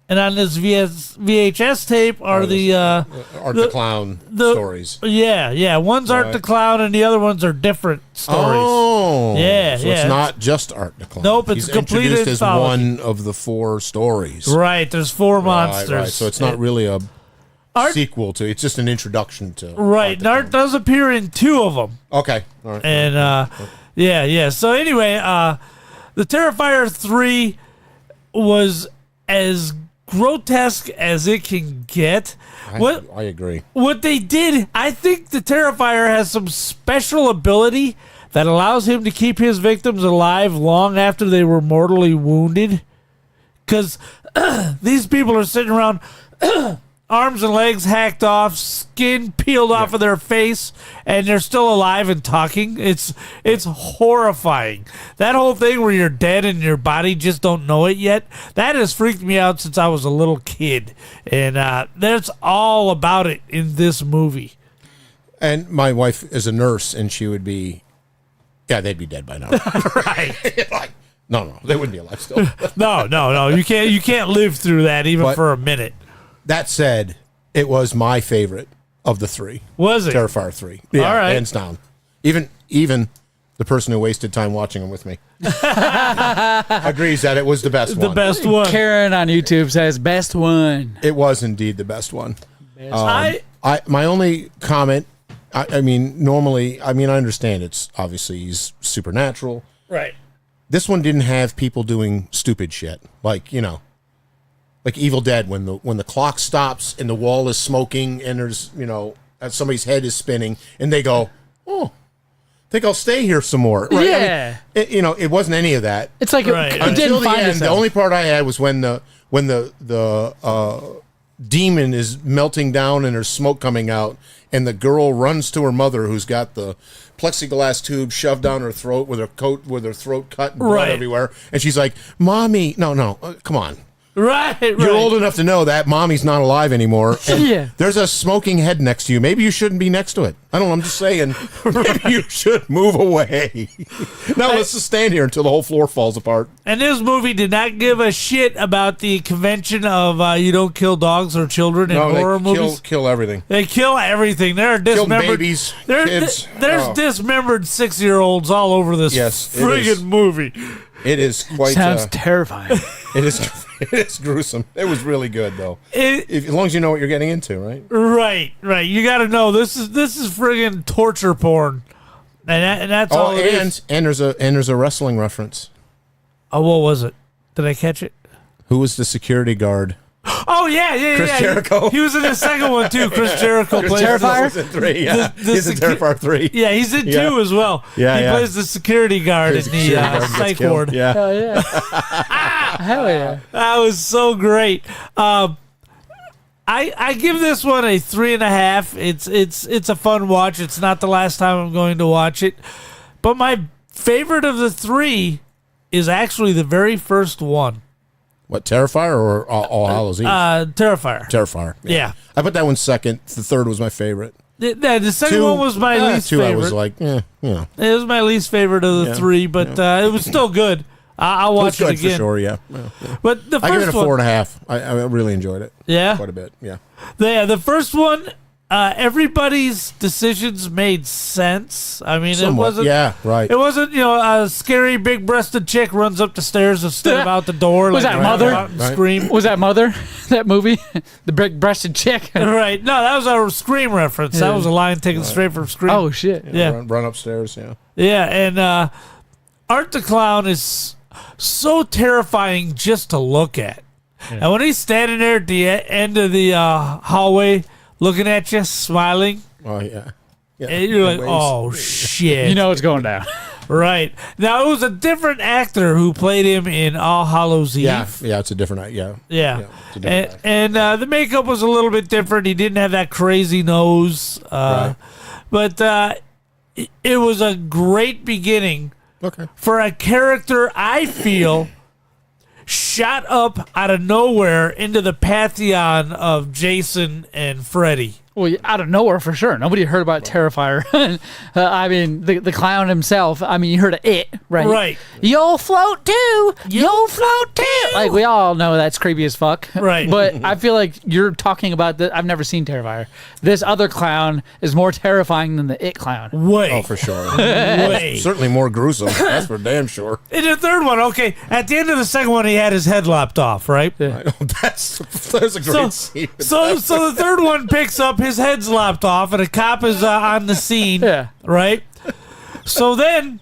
And on this VHS tape are the Art the Clown stories. Yeah. One's Art the Clown, and the other ones are different stories. Oh, yeah. So it's not just Art the Clown. Nope, it's He's complete introduced as anthology. one of the 4 stories. Right, there's 4 monsters. Right. So it's not really a sequel to. It's just an introduction to. Right, Art does appear in 2 of them. Okay. All right. And yeah. So anyway, the Terrifier 3 was as grotesque as it can get. I agree. What they did, I think the Terrifier has some special ability that allows him to keep his victims alive long after they were mortally wounded. Because these people are sitting around, arms and legs hacked off, skin peeled off of their face, and they're still alive and talking. It's horrifying. That whole thing where you're dead and your body just don't know it yet, that has freaked me out since I was a little kid. And that's all about it in this movie. And my wife is a nurse, and she would be, they'd be dead by now. Right. Like, no, they wouldn't be alive still. No. You can't live through that even for a minute. That said, it was my favorite of the 3. Was it? Terrifier 3. Yeah, all right. Hands down. Even the person who wasted time watching them with me agrees that it was the best one. The best one. Karen on YouTube says best one. It was indeed the best one. My only comment, I understand it's obviously he's supernatural. Right. This one didn't have people doing stupid shit. Like, like Evil Dead, when the clock stops and the wall is smoking and there's, somebody's head is spinning and they go, oh, I think I'll stay here some more. Right? Yeah. I mean, it wasn't any of that. It's like it Until didn't the find end, itself. the only part I had was when the demon is melting down and there's smoke coming out, and the girl runs to her mother, who's got the plexiglass tube shoved down her throat with her throat cut and blood everywhere, and she's like, "Mommy, no, come on." Right. You're old enough to know that mommy's not alive anymore. And Yeah. there's a smoking head next to you. Maybe you shouldn't be next to it. I don't know. I'm just saying. Maybe you should move away. Now let's just stand here until the whole floor falls apart. And this movie did not give a shit about the convention of you don't kill dogs or children in horror movies. Kill everything. They kill everything. There are dismembered babies, kids. There's Oh. dismembered 6-year-olds all over this friggin' movie. It is quite Sounds terrifying. It is gruesome. It was really good though. As long as you know what you're getting into, right? Right. You got to know this is friggin' torture porn, and that's all. And there's a wrestling reference. Oh, what was it? Did I catch it? Who was the security guard? Oh yeah. Chris Jericho. He was in the second one too. Chris Jericho plays Terrifier? He's in 3. Yeah, he's in Terrifier 3. Yeah, he's in 2 as well. Yeah, he plays the security guard in the psych ward. Yeah. Hell yeah. Hell yeah. That was so great. I give this one a 3.5. It's a fun watch. It's not the last time I'm going to watch it, but my favorite of the 3 is actually the very first one. What, Terrifier or All Hallows Eve? Terrifier. Terrifier. Yeah. I put that one second. The third was my favorite. The second one was my least 2 favorite. I was like, It was my least favorite of the 3, but it was still good. I'll watch it again. For sure, yeah. But the first I give it a one, 4.5. I really enjoyed it. Yeah? Quite a bit, yeah. The first one, everybody's decisions made sense. I mean, Somewhat. it wasn't. Yeah, right. It wasn't, a scary big-breasted chick runs up the stairs instead of out the door. Was that Mother? Scream. Was that Mother? That movie? The big-breasted chick? Right. No, that was a Scream reference. That was a line taken straight from Scream. Oh, shit. Yeah. Run upstairs, yeah. Yeah, and Art the Clown is so terrifying just to look at. Yeah. And when he's standing there at the end of the hallway looking at you, smiling. Oh, yeah. And you're like, oh, shit. You know it's going down. Right. Now, it was a different actor who played him in All Hallows Eve. Yeah, it's a different, yeah. It's a different and the makeup was a little bit different. He didn't have that crazy nose. Right. But it was a great beginning for a character, I feel, shot up out of nowhere into the pantheon of Jason and Freddy. Well, out of nowhere for sure. Nobody heard about Terrifier. I mean, the clown himself. I mean, you heard of it, right? Right. You'll float too. You'll float too. Like, we all know that's creepy as fuck. Right. But I feel like you're talking about I've never seen Terrifier. This other clown is more terrifying than the It clown. Way. Oh, for sure. Way. Certainly more gruesome. That's for damn sure. In the third one, okay, at the end of the second one, he had his head lopped off, right? Yeah. That's a great scene. So the third one picks up, his head's lopped off, and a cop is on the scene, right? So then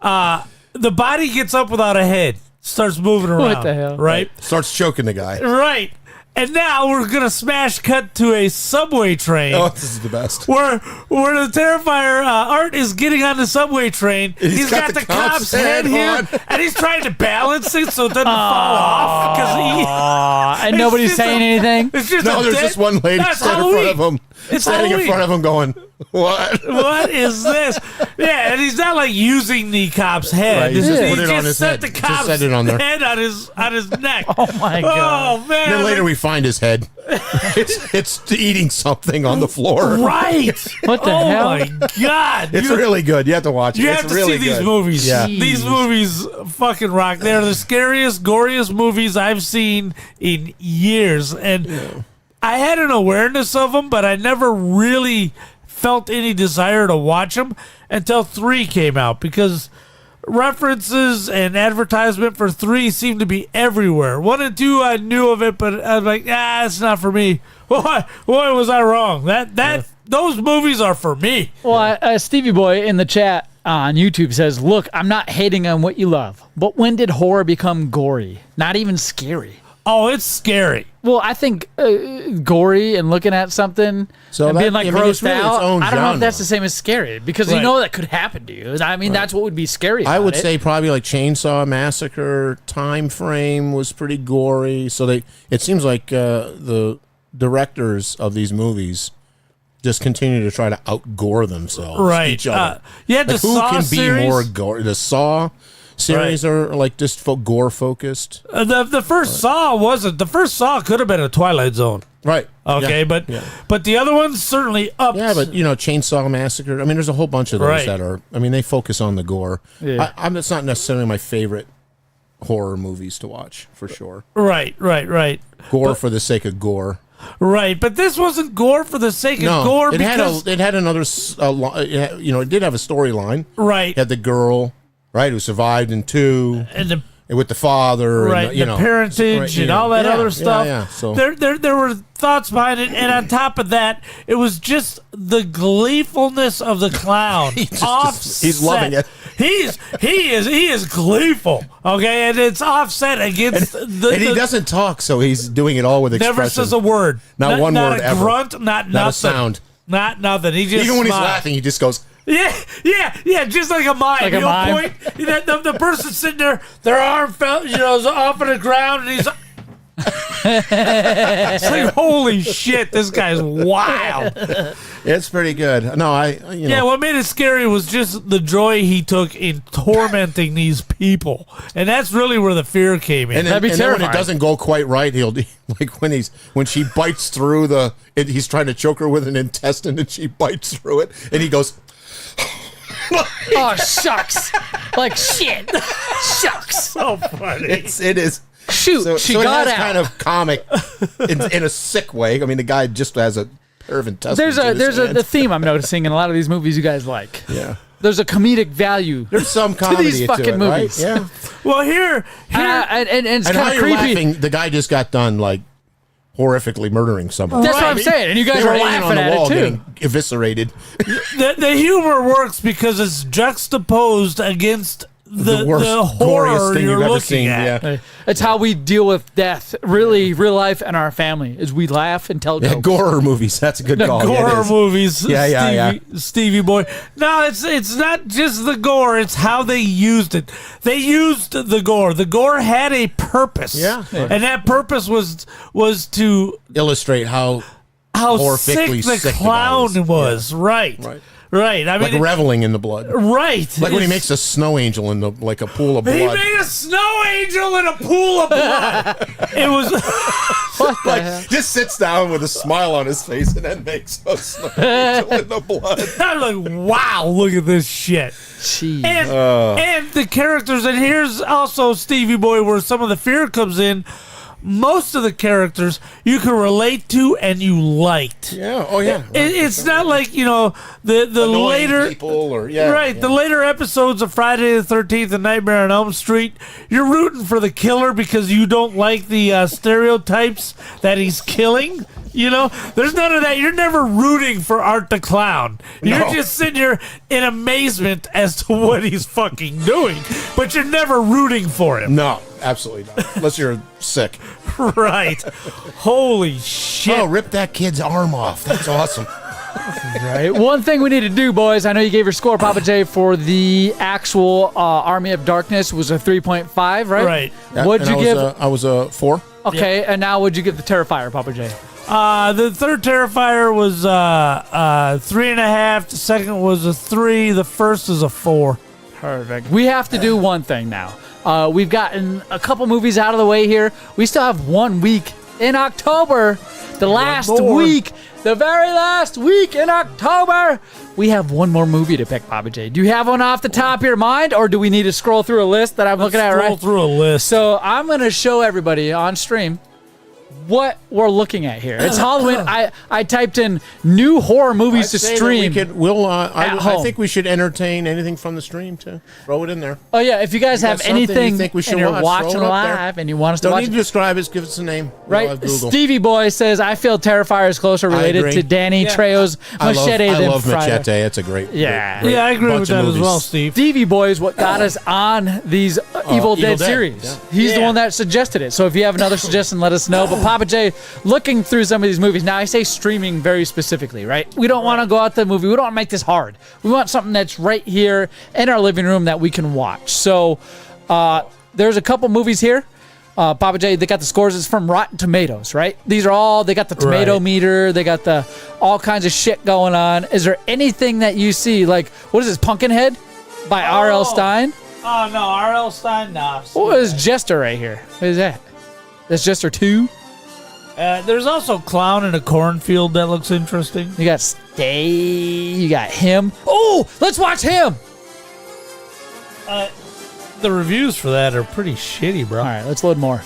the body gets up without a head, starts moving around. What the hell? Right? Starts choking the guy. Right. And now we're going to smash cut to a subway train. Oh, this is the best. Where the Terrifier Art is getting on the subway train. He's got the cop's head here, and he's trying to balance it so it doesn't fall off. And nobody's saying anything? It's just there's just one lady standing in front of him. Standing in front of him going, what? What is this? Yeah, and he's not like using the cop's head. Right, he's just put he it on just his set head. the Just cop's set it on there. head on his neck. Oh, my God. Oh, man. Then later we find his head. It's eating something on the floor. Right. What the hell? Oh, my God. It's really good. You have to watch it. You It's have to really see these good. movies. Yeah. These movies fucking rock. They're the scariest, goriest movies I've seen in years. And I had an awareness of them, but I never really felt any desire to watch them until 3 came out, because references and advertisement for 3 seemed to be everywhere. 1 and 2, I knew of it, but I was like, it's not for me. Boy, was I wrong. Those movies are for me. Well, Stevie Boy in the chat on YouTube says, look, I'm not hating on what you love, but when did horror become gory? Not even scary. Oh, it's scary. Well, I think gory and looking at something and being like grossed out, I don't know if that's the same as scary, because you know that could happen to you. I mean, that's what would be scary about I would it. say probably like Chainsaw Massacre time frame was pretty gory. So it seems like the directors of these movies just continue to try to out-gore themselves. Right. Each other. Yeah, like, the who Saw can series? be more gore? The Saw series are like just gore focused. The first Saw wasn't. The first Saw could have been a Twilight Zone. Right. Okay, but the other ones certainly up. Yeah, but Chainsaw Massacre. I mean, there's a whole bunch of those that are. I mean, they focus on the gore. Yeah. It's not necessarily my favorite horror movies to watch for sure. Right. Gore for the sake of gore. Right, but this wasn't gore for the sake of gore. It because had another. It did have a storyline. Right. It had the girl, right, who survived in 2, and with the father, right, and the parentage and all that other stuff. Yeah. So there were thoughts behind it, and on top of that, it was just the gleefulness of the clown. He's loving it. He is gleeful. Okay, and it's offset against and he doesn't talk, so he's doing it all with expression. Never says a word. Not one word a ever. Grunt, not a sound. Not nothing. He just even when he's smiles. laughing, he just goes. Yeah, just like a mime. Like a mime. Point, the person sitting there, their arm fell, is off on the ground, and he's. It's like, holy shit, this guy's wild. It's pretty good. No, Yeah, what made it scary was just the joy he took in tormenting these people, and that's really where the fear came in. And then when it doesn't go quite right, he'll like when she bites through he's trying to choke her with an intestine, and she bites through it, and he goes. Oh, shucks. Like, shit. Shucks. So funny. It is. Shoot, she so got it has out. kind of comic in a sick way. I mean, the guy just has a pair of intestines. There's the theme I'm noticing in a lot of these movies you guys like. Yeah. There's a comedic value. There's some to comedy these fucking it, movies. right? Yeah. Well, here and it's And kind how of you're creepy. laughing, the guy just got done like horrifically murdering someone. That's what I'm saying, and you guys They are were laying laughing on the at wall it too. getting eviscerated. the humor works because it's juxtaposed against the worst, horror goriest thing you're you've ever looking seen. at. Yeah. It's how we deal with death, really, real life, and our family. Is we laugh and tell jokes. Gore movies. That's a good call. Gore movies. Yeah. Stevie Boy. No, it's not just the gore. It's how they used it. They used the gore. The gore had a purpose. Yeah. And that purpose was to illustrate how sick the clown was. Yeah. Right. I mean, like reveling in the blood. Right. Like when he makes a snow angel in a pool of blood. He made a snow angel in a pool of blood. It was just sits down with a smile on his face and then makes a snow angel in the blood. I'm like, wow, look at this shit. Jeez. And the characters, and here's also Stevie Boy where some of the fear comes in. Most of the characters you can relate to and you liked. Yeah. Oh yeah. It's not like the Annoying later people or the later episodes of Friday the 13th and Nightmare on Elm Street. You're rooting for the killer because you don't like the stereotypes that he's killing. There's none of that. You're never rooting for Art the Clown. You're just sitting here in amazement as to what he's fucking doing, but you're never rooting for him. No, absolutely not. Unless you're sick. Right. Holy shit. Oh, rip that kid's arm off. That's awesome. Right. One thing we need to do, boys. I know you gave your score, Papa J, for the actual Army of Darkness was a 3.5, right? Right. Yeah, What'd you give? I was a 4. Okay, and now what'd you give the Terrifier, Papa J? The third Terrifier was 3.5. The second was a 3. The first is a 4. Perfect. We have to do one thing now. We've gotten a couple movies out of the way here. We still have 1 week in October. The very last week in October. We have one more movie to pick, Papa J. Do you have one off the top of your mind, or do we need to scroll through a list that I'm looking at right? Scroll through a list. So I'm going to show everybody on stream what we're looking at here. It's Halloween. I typed in new horror movies to stream. I think we should entertain anything from the stream too. Throw it in there. Oh yeah, if you guys have anything you think we should and you're watch, watching throw it up live there. and you want us to Don't watch need to describe it. Give us a name. Right. Stevie Boy says, I feel Terrifier is closer related to Danny Trejo's Machete I than love Friday. Machete. It's a great. Yeah. great I agree bunch with of that movies. as well, Steve. Stevie Boy is what got us on these Evil Dead series. Yeah. He's the one that suggested it. So if you have another suggestion, let us know. But Papa J, looking through some of these movies, now I say streaming very specifically, right? We don't want to go out to the movie. We don't want to make this hard. We want something that's right here in our living room that we can watch. So there's a couple movies here. Papa J, they got the scores. It's from Rotten Tomatoes, right? These are all, they got the tomato meter. They got the all kinds of shit going on. Is there anything that you see, like, what is this, Pumpkinhead by R.L. Stein? Oh, no, R.L. Stein, nah. What is Jester right here? What is that? That's Jester 2? There's also Clown in a Cornfield that looks interesting. You got Stay. You got Him. Oh, let's watch Him. The reviews for that are pretty shitty, bro. All right, let's load more.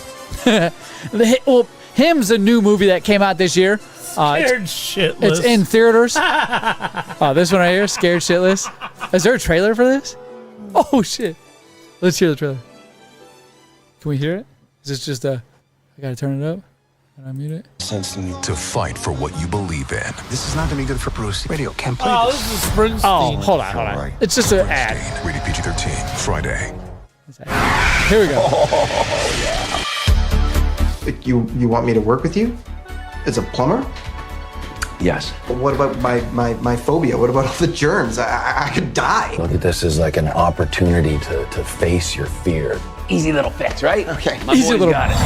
Well, Him's a new movie that came out this year. Scared shitless. It's in theaters. Oh, this one right here, Scared Shitless. Is there a trailer for this? Oh, shit. Let's hear the trailer. Can we hear it? Is this just I gotta turn it up? Can I mute it? To fight for what you believe in. This is not going to be good for Bruce. Radio can't play Oh, this. this is Springsteen. Oh, hold on. It's just an ad. Rated PG-13. Friday. Here we go. You want me to work with you? As a plumber? Yes. But what about my phobia? What about all the germs? I could die. Look at this as like an opportunity to face your fear. Easy little fix, right? Okay. Easy little. Got it.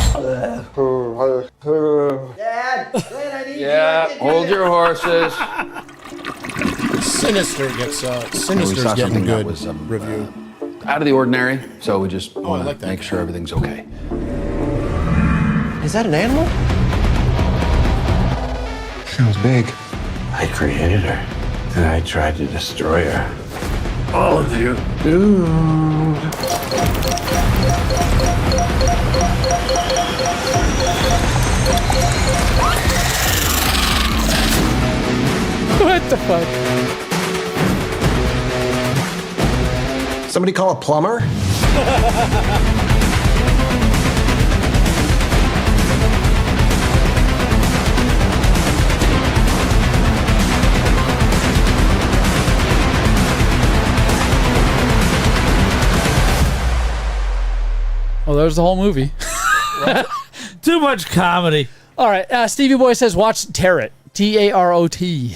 Dad, I need Yeah, hold your horses. Sinister gets Sinister's getting good review. Out of the ordinary, so we just want like to that. make sure everything's okay. Is that an animal? Sounds big. I created her, and I tried to destroy her. All of you doomed. What the fuck? Somebody call a plumber? Well, there's the whole movie. Too much comedy. All right. Stevie Boy says watch Tarot. T-A-R-O-T.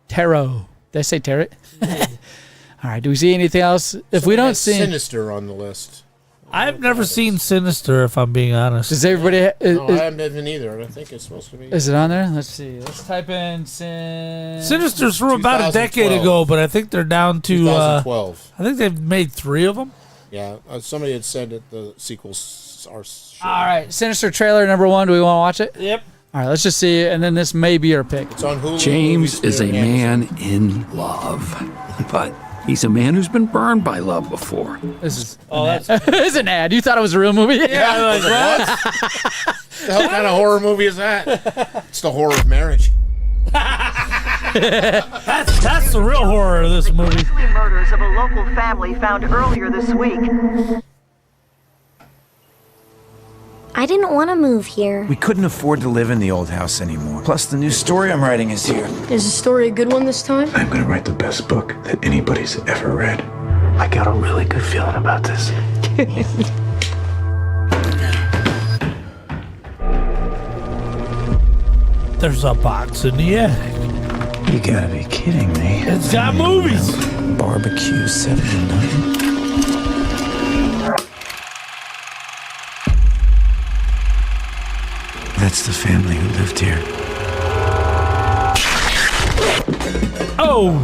Tarot. Did I say Tarot? All right. Do we see anything else? If we don't see Sinister on the list. I've never seen Sinister, if I'm being honest. Does everybody? No, I haven't even either. I think it's supposed to be. Is it on there? Let's see. Let's type in Sinister's from about a decade 2012. ago, but I think they're down to. 2012. I think they've made 3 of them. Yeah, somebody had said that the sequels are. All right. Sinister trailer number 1. Do we want to watch it? Yep. All right. Let's just see it, and then this may be our pick. It's on Hulu. James is a man in love, but he's a man who's been burned by love before. This is that's. it's an ad. You thought it was a real movie? Yeah, like, what? The hell kind of horror movie is that? It's the horror of marriage. That's the real horror of this movie. Murders of a local family found earlier this week. I didn't want to move here. We couldn't afford to live in the old house anymore. Plus, the new story I'm writing is here. Is the story a good one this time? I'm gonna write the best book that anybody's ever read. I got a really good feeling about this. There's a box in the attic. You gotta be kidding me. It's got movies. Barbecue 79. That's the family who lived here. Oh,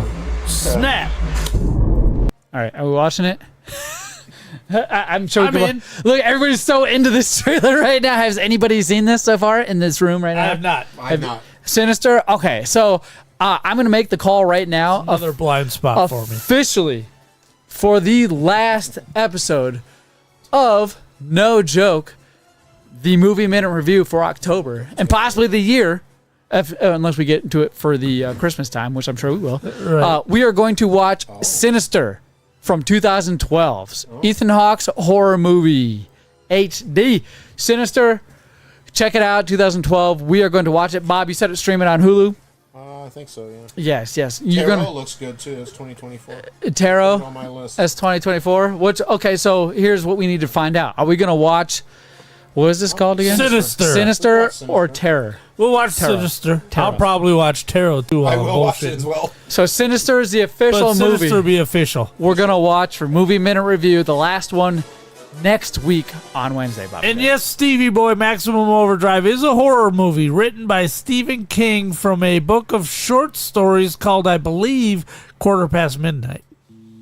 snap. All right. Are we watching it? I'm sure. I'm in. Look, everybody's so into this trailer right now. Has anybody seen this so far in this room right now? I have not. I have not. Sinister. Okay, so I'm going to make the call right now. Another blind spot for me. Officially, for the last episode of No Joke, the Movie Minute Review for October and possibly the year, unless we get into it for the Christmas time, which I'm sure we will. Right. We are going to watch Sinister from 2012's Ethan Hawke's horror movie, HD. Sinister, check it out, 2012. We are going to watch it. Bob, you said it's streaming on Hulu? I think so, yeah. Yes. Tarot looks good, too. It's 2024. Tarot? On my list. That's 2024? Okay, so here's what we need to find out. Are we going to watch, what is this called again? Sinister or Terror? We'll watch Tarot. Sinister. Tarot. I'll probably watch Tarot, too. I will watch it as well. So Sinister is the official but movie. Sinister be official. We're going to watch for Movie Minute Review, the last one, next week on Wednesday, Bob. And yes, Stevie Boy Maximum Overdrive is a horror movie written by Stephen King from a book of short stories called, I believe, Quarter Past Midnight.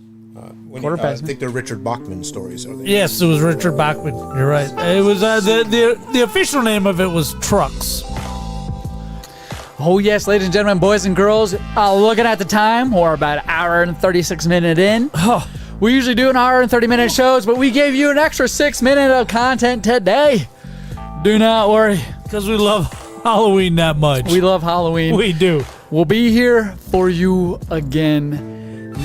I think they're Richard Bachman stories, are they? Yes, it was Richard Bachman. You're right. It was the official name of it was Trucks. Oh, yes, ladies and gentlemen, boys and girls, looking at the time, we're about an hour and 36 minutes in. We usually do an hour and 30-minute shows, but we gave you an extra 6 minutes of content today. Do not worry. Because we love Halloween that much. We love Halloween. We do. We'll be here for you again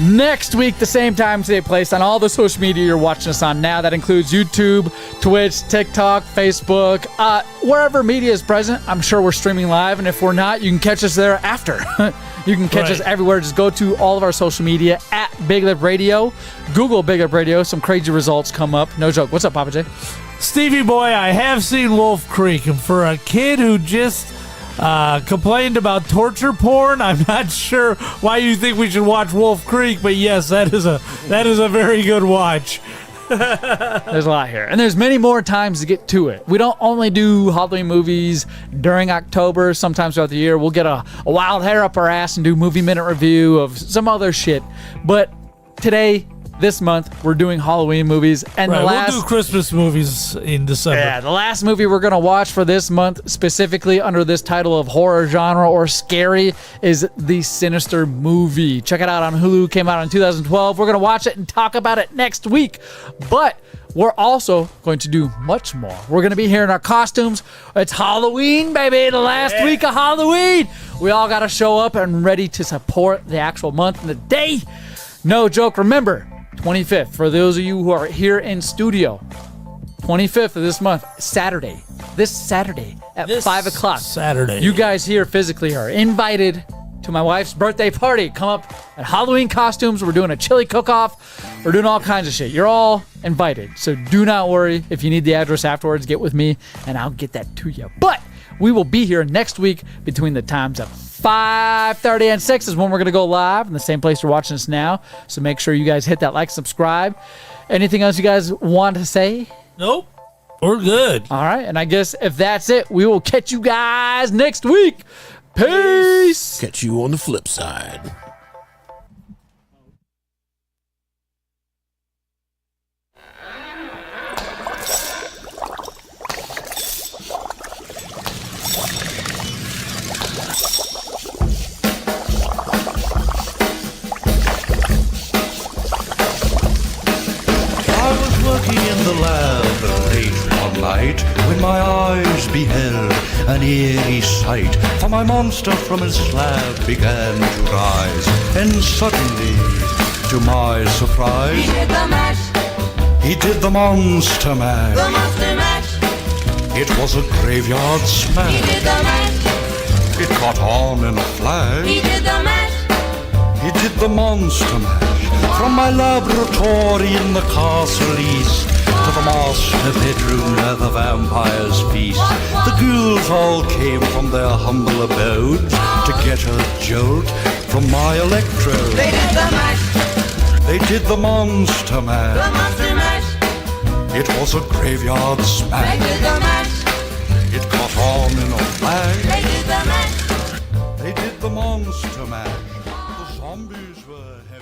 next week, the same time, same place, on all the social media you're watching us on now. That includes YouTube, Twitch, TikTok, Facebook, wherever media is present. I'm sure we're streaming live, and if we're not, you can catch us there after. You can catch us everywhere. Just go to all of our social media at Big Lip Radio. Google Big Lip Radio. Some crazy results come up. No joke. What's up, Papa J? Stevie Boy, I have seen Wolf Creek, and for a kid who just complained about torture porn, I'm not sure why you think we should watch Wolf Creek, but yes, that is a very good watch. There's a lot here. And there's many more times to get to it. We don't only do Halloween movies during October. Sometimes throughout the year, we'll get a wild hair up our ass and do Movie Minute Review of some other shit. But today, this month, we're doing Halloween movies. And we'll do Christmas movies in December. Yeah, the last movie we're going to watch for this month, specifically under this title of horror genre or scary, is the Sinister movie. Check it out on Hulu. Came out in 2012. We're going to watch it and talk about it next week. But we're also going to do much more. We're going to be here in our costumes. It's Halloween, baby. The last week of Halloween. We all got to show up and ready to support the actual month and the day. No joke. Remember, 25th, for those of you who are here in studio, 25th of this month, Saturday. This Saturday at 5 o'clock. Saturday. You guys here physically are invited to my wife's birthday party. Come up in Halloween costumes. We're doing a chili cook-off. We're doing all kinds of shit. You're all invited. So do not worry. If you need the address afterwards, get with me, and I'll get that to you. But we will be here next week between the times of 5:30 and 6 is when we're going to go live in the same place you're watching us now. So make sure you guys hit that like, subscribe. Anything else you guys want to say? Nope. We're good. All right. And I guess if that's it, we will catch you guys next week. Peace. Catch you on the flip side. In the lab late one night, when my eyes beheld an eerie sight, for my monster from his slab began to rise, and suddenly, to my surprise, He did the mash. He did the monster mash. The monster mash. It was a graveyard smash. He did the mash. It caught on in a flash. He did the mash. He did the monster mash. From my laboratory in the castle east to the master bedroom where the vampires feast. The ghouls all came from their humble abode to get a jolt from my electrode. They did the mash. They did the monster mash. The monster mash. It was a graveyard smash. They did the mash. It caught on in a flash. They did the mash. They did the monster mash. The zombies were heavy.